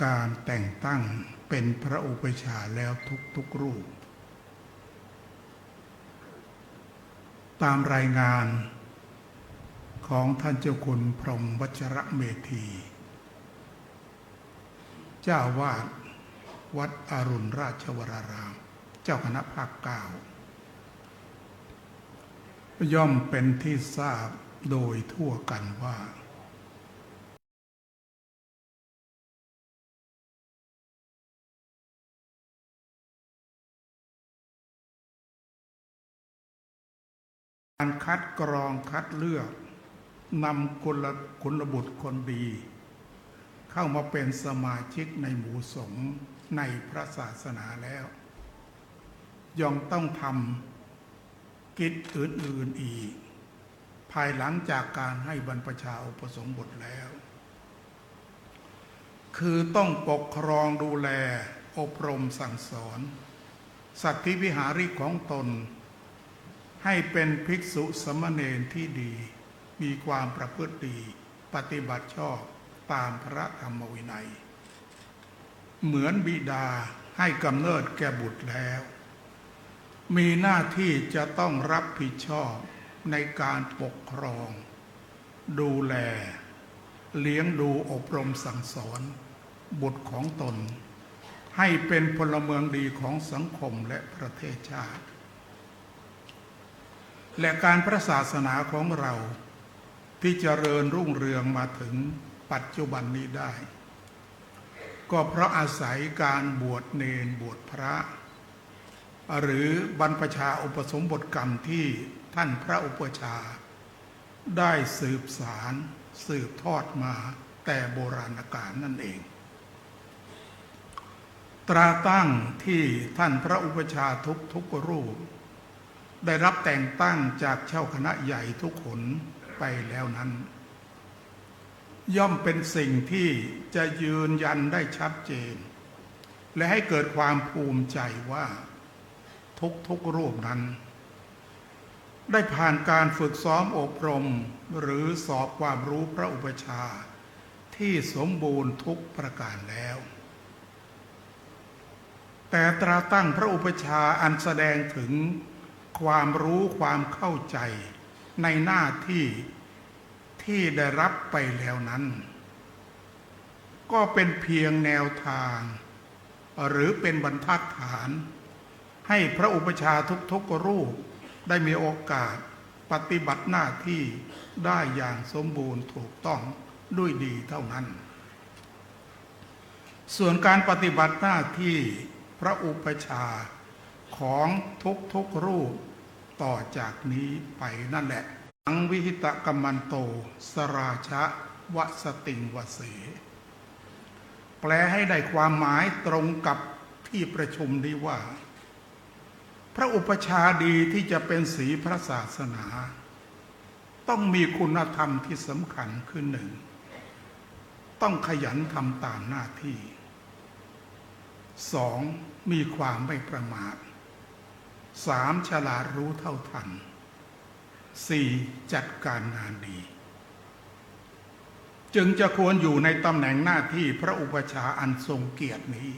การแต่งตั้งเป็นพระอุปชฌาย์แล้วทุกรูปตามรายงานของท่านเจ้าคุณพรหมวัชระเมธีเจ้าวาดวัดอรุณราชวรารามเจ้าคณะภาค9ย่อมเป็นที่ทราบโดยทั่วกันว่าการคัดกรองคัดเลือกนำกุลบุตรคนดีเข้ามาเป็นสมาชิกในหมู่สงฆ์ในพระศาสนาแล้ว ยังต้องทำกิจอื่นๆอีกภายหลังจากการให้บรรพชาอุปสมบทแล้ว คือต้องปกครองดูแลอบรมสั่งสอนสัตธิวิหาริกของตนให้เป็นภิกษุสมณเณรที่ดีมีความประพฤติดีปฏิบัติชอบตามพระธรรมวินัยเหมือนบิดาให้กำเนิดแก่บุตรแล้วมีหน้าที่จะต้องรับผิดชอบในการปกครองดูแลเลี้ยงดูอบรมสั่งสอนบุตรของตนให้เป็นพลเมืองดีของสังคมและประเทศชาติและการพระศาสนาของเราที่เจริญรุ่งเรืองมาถึงปัจจุบันนี้ได้ก็เพราะอาศัยการบวชเนรบวชพระหรือบรรพชาอุปสมบทกรรมที่ท่านพระอุปชาได้สืบสารสืบทอดมาแต่โบราณกาลนั่นเองตราตั้งที่ท่านพระอุปชาทุกรูปได้รับแต่งตั้งจากเจ้าคณะใหญ่ทุกหนไปแล้วนั้นย่อมเป็นสิ่งที่จะยืนยันได้ชัดเจนและให้เกิดความภูมิใจว่าทุกรูปนั้นได้ผ่านการฝึกซ้อมอบรมหรือสอบความรู้พระอุปชาที่สมบูรณ์ทุกประการแล้วแต่ตราตั้งพระอุปชาอันแสดงถึงความรู้ความเข้าใจในหน้าที่ที่ได้รับไปแล้วนั้นก็เป็นเพียงแนวทางหรือเป็นบรรทัดฐานให้พระอุปชาทุกรูปได้มีโอกาสปฏิบัติหน้าที่ได้อย่างสมบูรณ์ถูกต้องด้วยดีเท่านั้นส่วนการปฏิบัติหน้าที่พระอุปชาของทุกรูปต่อจากนี้ไปนั่นแหละอังวิหิตกัมมันโตสราชะวสติงวเสแปลให้ได้ความหมายตรงกับที่ประชุมนี้ว่าพระอุปชาดีที่จะเป็นศรีพระศาสนาต้องมีคุณธรรมที่สำคัญคือหนึ่งต้องขยันทำตามหน้าที่สองมีความไม่ประมาทสามฉลาดรู้เท่าทันสี่จัดการงานดีจึงจะควรอยู่ในตำแหน่งหน้าที่พระอุปชาอันทรงเกียรตินี้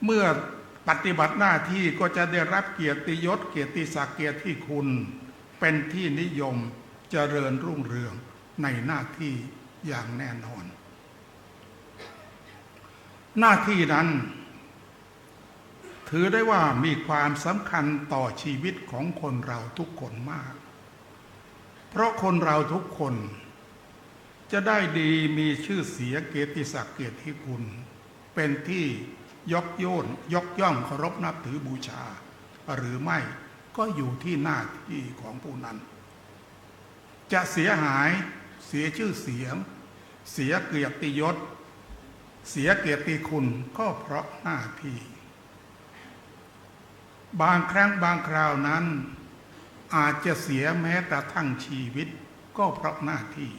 เมื่อปฏิบัติหน้าที่ก็จะได้รับเกียรติยศเกียรติศักดิ์เกียรติคุณเป็นที่นิยมเจริญรุ่งเรืองในหน้าที่อย่างแน่นอนหน้าที่นั้นถือได้ว่ามีความสำคัญต่อชีวิตของคนเราทุกคนมากเพราะคนเราทุกคนจะได้ดีมีชื่อเสียงเกียรติศักดิ์เกียรติคุณเป็นที่ยกย่องเคารพนับถือบูชาหรือไม่ก็อยู่ที่หน้าที่ของผู้นั้นจะเสียหายเสียชื่อเสียงเสียเกียรติยศเสียเกียรติคุณก็เพราะหน้าที่บางครั้งบางคราวนั้นอาจจะเสียแม้กระทั่งชีวิตก็เพราะหน้าที่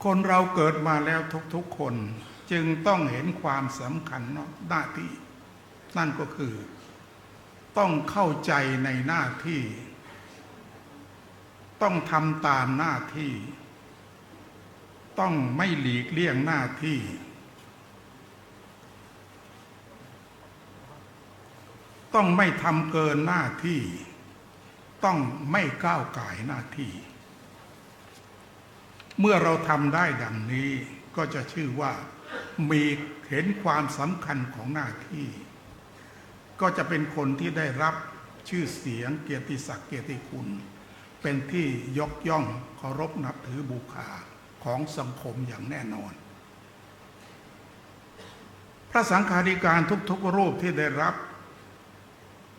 คนเราเกิดมาแล้วทุกคนจึงต้องเห็นความสำคัญหน้าที่นั่นก็คือต้องเข้าใจในหน้าที่ต้องทำตามหน้าที่ต้องไม่หลีกเลี่ยงหน้าที่ต้องไม่ทำเกินหน้าที่ต้องไม่ก้าวก่ายหน้าที่เมื่อเราทำได้ดังนี้ก็จะชื่อว่ามีเห็นความสำคัญของหน้าที่ก็จะเป็นคนที่ได้รับชื่อเสียงเกียรติศักดิ์เกียรติคุณเป็นที่ยกย่องเคารพนับถือบูชาของสังคมอย่างแน่นอนพระสังฆาธิการทุกรูปที่ได้รับ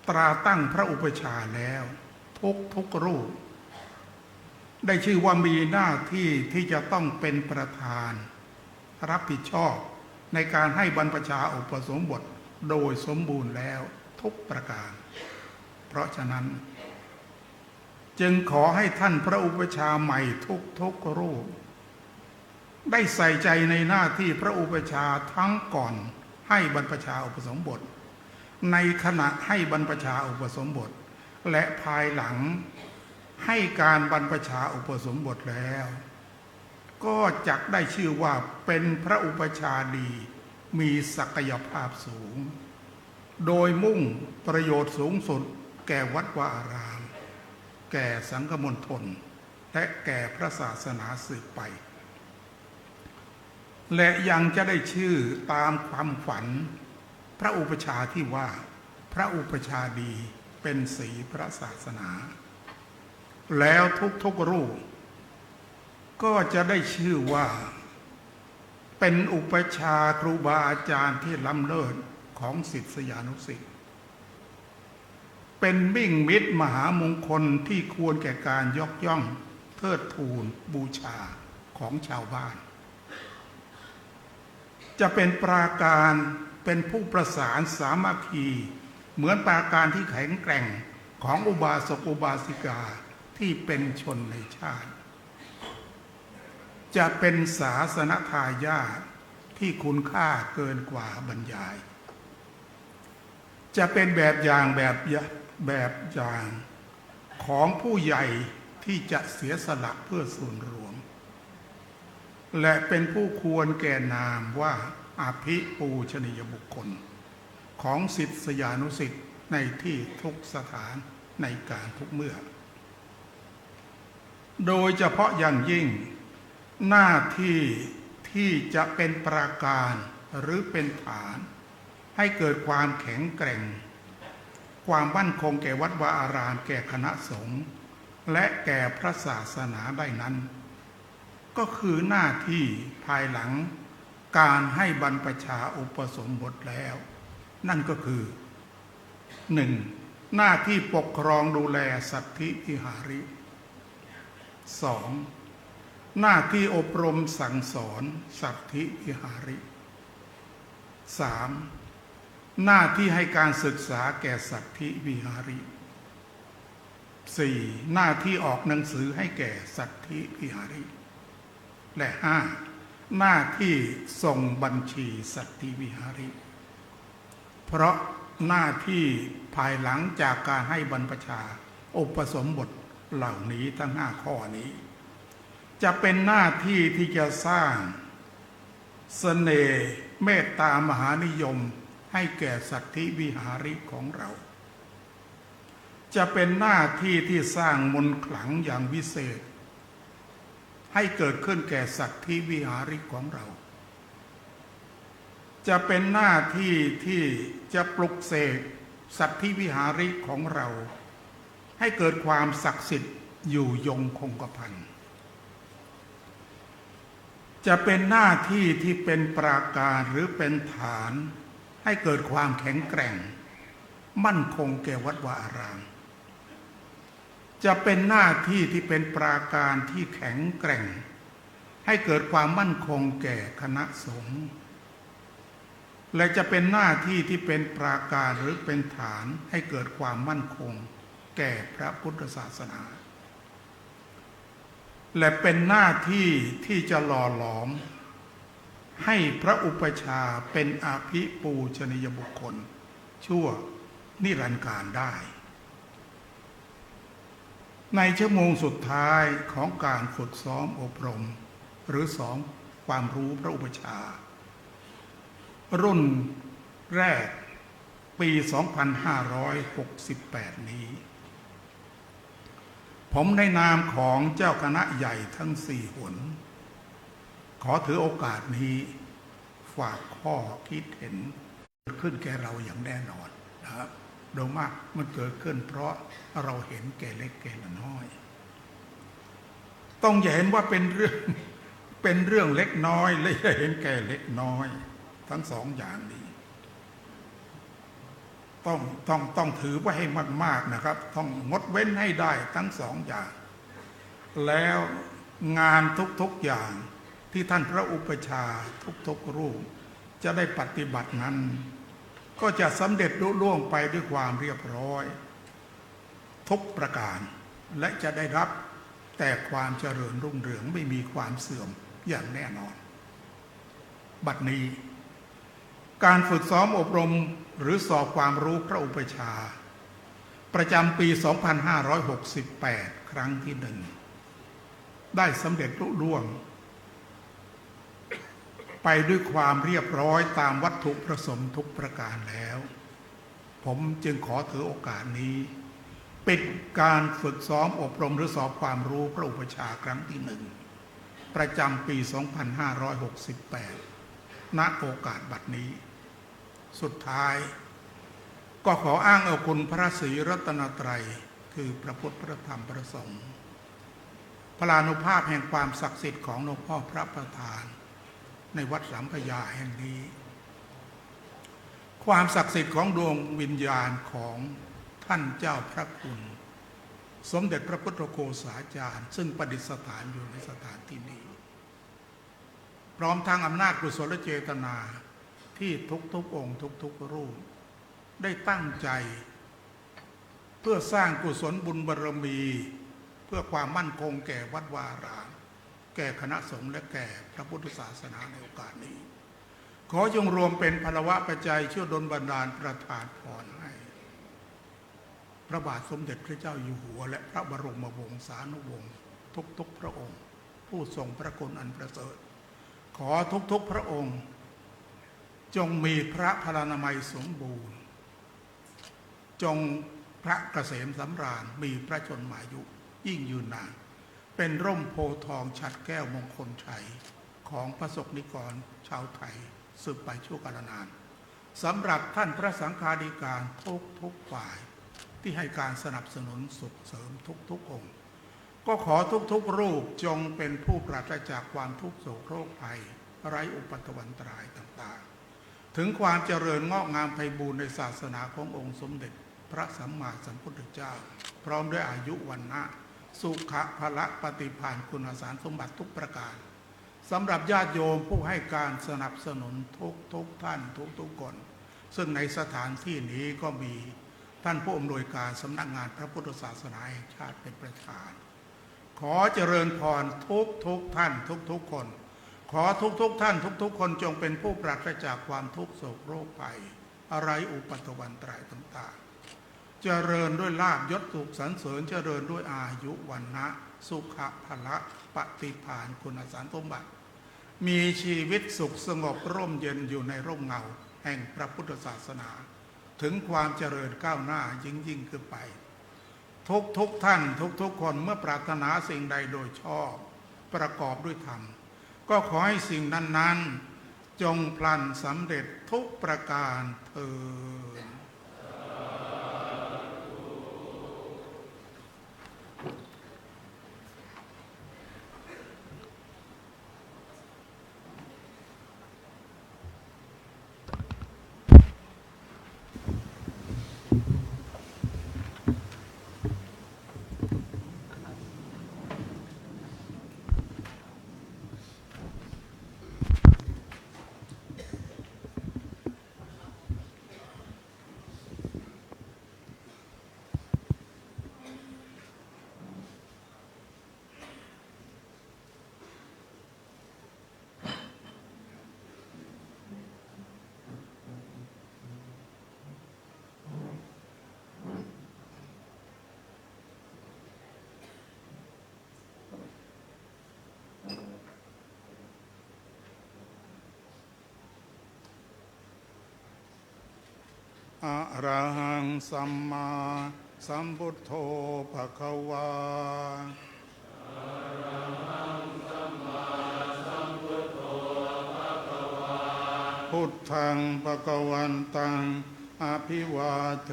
ตราตั้งพระอุปชาแล้วทุกรูปได้ชื่อว่ามีหน้าที่ที่จะต้องเป็นประธานรับผิดชอบในการให้บรรพชาอุปสมบท โดยสมบูรณ์แล้วทุกประการ เพราะฉะนั้นจึงขอให้ท่านพระอุปัชฌาย์ใหม่ทุกรูปได้ใส่ใจในหน้าที่พระอุปัชฌาย์ทั้งก่อนให้บรรพชาอุปสมบทในขณะให้บรรพชาอุปสมบทและภายหลังให้การบรรพชาอุปสมบทแล้วก็จักได้ชื่อว่าเป็นพระอุปัชฌาย์ดีมีศักยภาพสูงโดยมุ่งประโยชน์สูงสุดแก่วัดวาอารามแก่สังฆมณฑลและแก่พระศาสนาสืบไปและยังจะได้ชื่อตามความฝันพระอุปัชฌาย์ที่ว่าพระอุปัชฌาย์ดีเป็นศรีพระศาสนาแล้วทุกรูปก็จะได้ชื่อว่าเป็นอุปัชฌาย์ครูบาอาจารย์ที่ล้ำเลิศของศิษยานุศิษย์เป็นมิ่งมิตรมหามงคลที่ควรแก่การยกย่องเทิดทูนบูชาของชาวบ้านจะเป็นปราการเป็นผู้ประสานสามัคคีเหมือนปราการที่แข็งแกร่งของอุบาสกอุบาสิกาที่เป็นชนในชาติจะเป็นศาสนทายาทที่คุณค่าเกินกว่าบรรยายจะเป็นแบบอย่างของผู้ใหญ่ที่จะเสียสละเพื่อส่วนรวมและเป็นผู้ควรแก่นามว่าอภิปูชนียบุคคลของศิษยานุศิษย์ในที่ทุกสถานในการทุกเมื่อโดยเฉพาะอย่างยิ่งหน้าที่ที่จะเป็นปราการหรือเป็นฐานให้เกิดความแข็งแกร่งความมั่นคงแก่วัดวาอารามแก่คณะสงฆ์และแก่พระศาสนาได้นั้นก็คือหน้าที่ภายหลังการให้บรรพชาอุปสมบทแล้วนั่นก็คือ 1. หน้าที่ปกครองดูแลสัทธิวิหาริ 2. หน้าที่อบรมสั่งสอนสัทธิวิหาริ 3. หน้าที่ให้การศึกษาแก่สัทธิวิหาริ 4. หน้าที่ออกหนังสือให้แก่สัทธิวิหาริและ 5. หน้าที่ส่งบัญชีสัทธิวิหาริเพราะหน้าที่ภายหลังจากการให้บรรพชาอุปสมบทเหล่านี้ทั้ง5ข้อนี้จะเป็นหน้าที่ที่จะสร้างเสน่ห์เมตตามหานิยมให้แก่สัทธิวิหาริของเราจะเป็นหน้าที่ที่สร้างมนต์ขลังอย่างวิเศษให้เกิดขึ้นแก่สัทธิวิหาริของเราจะเป็นหน้าที่ที่จะปลุกเสกสัทธิวิหาริของเราให้เกิดความศักดิ์สิทธิ์อยู่ยงคงกระพันจะเป็นหน้าที่ที่เป็นปราการหรือเป็นฐานให้เกิดความแข็งแกร่งมั่นคงแก่วัดวาอารามจะเป็นหน้าที่ที่เป็นปราการที่แข็งแกร่งให้เกิดความมั่นคงแก่คณะสงฆ์และจะเป็นหน้าที่ที่เป็นปราการหรือเป็นฐานให้เกิดความมั่นคงแก่พระพุทธศาสนาและเป็นหน้าที่ที่จะหล่อหลอมให้พระอุปัชฌาย์เป็นอภิปูชนียบุคคลชั่วนิรันดร์การได้ในชั่วโมงสุดท้ายของการฝึกซ้อมอบรมหรือสอนความรู้พระอุปัชฌาย์รุ่นแรกปี 2568 นี้ผมในนามของเจ้าคณะใหญ่ทั้ง4 หนขอถือโอกาสนี้ฝากข้อคิดเห็นเกิดขึ้นแก่เราอย่างแน่นอนนะครับโดยมากมันเกิดขึ้นเพราะเราเห็นแก่เล็กแก่น้อยต้องอย่าเห็นว่าเป็นเรื่องเล็กน้อยและอย่าเห็นแก่เล็กน้อยทั้งสองอย่างนี้ต้องถือไว้ให้มากๆนะครับต้องงดเว้นให้ได้ทั้งสองอย่างแล้วงานทุกๆอย่างที่ท่านพระอุปัชฌาย์ทุกๆรูปจะได้ปฏิบัตินั้น ก็จะสำเร็จลุล่วงไปด้วยความเรียบร้อยทุกประการและจะได้รับแต่ความเจริญรุ่งเรืองไม่มีความเสื่อมอย่างแน่นอนบัดนี้การฝึกซ้อมอบรมหรือสอบความรู้พระอุปชฌาย์ประจำปี 2568 ครั้งที่หนึ่งได้สำเร็จลุล่วงไปด้วยความเรียบร้อยตามวัตถุประสงค์ทุกประการแล้วผมจึงขอถือโอกาสนี้ปิดการฝึกซ้อมอบรมหรือสอบความรู้พระอุปชฌาย์ครั้งที่หนึ่งประจำปี 2568 ณ โอกาสบัดนี้สุดท้ายก็ขออ้างเอาคุณพระศรีรัตนตรัยคือพระพุทธพระธรรมพระสงฆ์พลานุภาพแห่งความศักดิ์สิทธิ์ของหลวงพ่อพระประธานในวัดสัมพยาแห่งนี้ความศักดิ์สิทธิ์ของดวงวิญญาณของท่านเจ้าพระคุณสมเด็จพระพุทธโฆษาจารย์ซึ่งประดิษฐานอยู่ในสถานที่นี้พร้อมทั้งอำนาจกุศลเจตนาที่ทุกๆองค์ทุกๆรูปได้ตั้งใจเพื่อสร้างกุศลบุญบารมีเพื่อความมั่นคงแก่วัดวาอารามแก่คณะสงฆ์และแก่พระพุทธศาสนาในโอกาสนี้ขอจงรวมเป็นพลวะปัจจัยช่วยดลบันดาลประทานพรให้พระบาทสมเด็จพระเจ้าอยู่หัวและพระบรมวงศานุวงศ์ทุกๆพระองค์ผู้ทรงพระคุณอันประเสริฐขอทุกๆพระองค์จงมีพระพลานามัยสมบูรณ์จงพระเกษมสำราญมีพระชนมายุยิ่งยืนนานเป็นร่มโพธิ์ทองฉัตรแก้วมงคลชัยของพระสงฆ์นิกรชาวไทยสืบไปชั่วกาลนานสำหรับท่านพระสังฆาธิการทุกฝ่ายที่ให้การสนับสนุนส่งเสริมทุกองค์ก็ขอทุกรูปจงเป็นผู้ปราศจากความทุกข์โศกโรคภัยไร้อุปัตตวันตรายต่างๆถึงความเจริญงอกงามไพบูรณ์ในศาสนาขององค์สมเด็จพระสัมมาสัมพุทธเจ้าพร้อมด้วยอายุวันนะสุขะพละปฏิภาณคุณสารสมบัติทุกประการสำหรับญาติโยมผู้ให้การสนับสนุนทุกท่านทุกคนซึ่งในสถานที่นี้ก็มีท่านผู้อำนวยการสำนักงานพระพุทธศาสนาแห่งชาติเป็นประธานขอเจริญพรทุกท่านทุกคนขอทุกท่านทุกคนจงเป็นผู้ปราศจากความทุกข์โศกโรคภัยอะไรอุปัตตวันตรายต่างๆเจริญด้วยลาภยศสุขสรรเสริญเจริญด้วยอายุวันนะสุขะพละปฏิภาณคุณสารสมบัติมีชีวิตสุขสงบร่มเย็นอยู่ในร่มเงาแห่งพระพุทธศาสนาถึงความเจริญก้าวหน้ายิ่งขึ้นไปทุกท่านทุกคนเมื่อปรารถนาสิ่งใดโดยชอบประกอบด้วยธรรมก็ขอให้สิ่งนั้นจงพลันสำเร็จทุกประการเถิดอะระหังสัมมาสัมพุทโธภควาพุทธังภควันตังอภิวาเท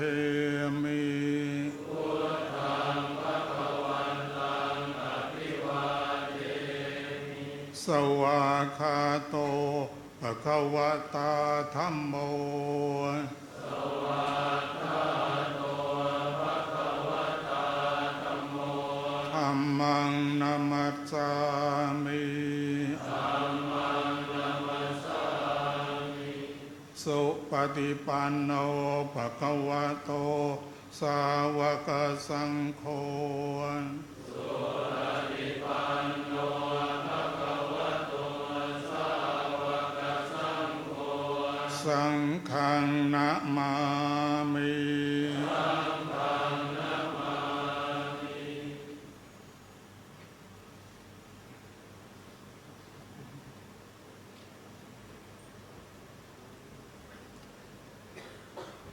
มิสวากขาโตภควตาธัมโมธัมมังนัมมัสสามิสุป ติปันโนภะคะวะโตสาวกสังโฆสังฆังนะมามิ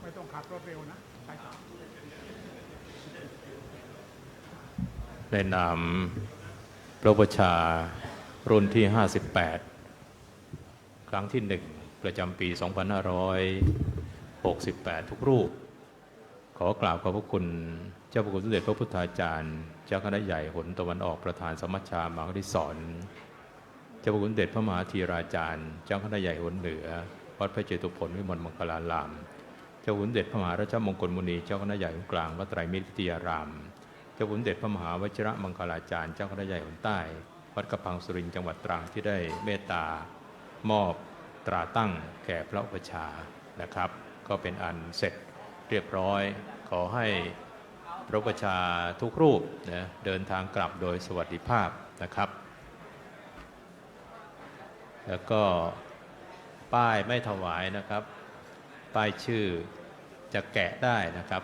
ไม่ต้องขับรถเร็วนะไปต่อ ในนามพระอุปชฌาย์รุ่นที่ 58 ครั้งที่ 1 ประจำปี 2568 ทุกรูป ขอกราบขอบพระคุณเจ้าพระคุณสมเด็จพระพุทธาจารย์เจ้าคณะใหญ่หนตะวันออกประธานสมัชชามหาวิทยาลัยสอนเจ้าพระคุณสมเด็จพระมหาธีราจารย์เจ้าคณะใหญ่หนเหนือวัดพระเจตุพนวิมลมังคลาราม เจ้าคุณสมเด็จพระมหาราชมงคลมุนีเจ้าคณะใหญ่หนกลางวัดไตรมิตรวิทยาราม เจ้าคุณสมเด็จพระมหาวชิระมังคลาจารย์เจ้าคณะใหญ่หนใต้วัดกระพังสุรินทร์จังหวัดตรังที่ได้เมตตามอบตราตั้งแก่พระอุปชฌาย์นะครับก็เป็นอันเสร็จเรียบร้อยขอให้พระอุปชฌาย์ทุกรูปนะเดินทางกลับโดยสวัสดิภาพนะครับแล้วก็ป้ายไม่ถวายนะครับป้ายชื่อจะแกะได้นะครับ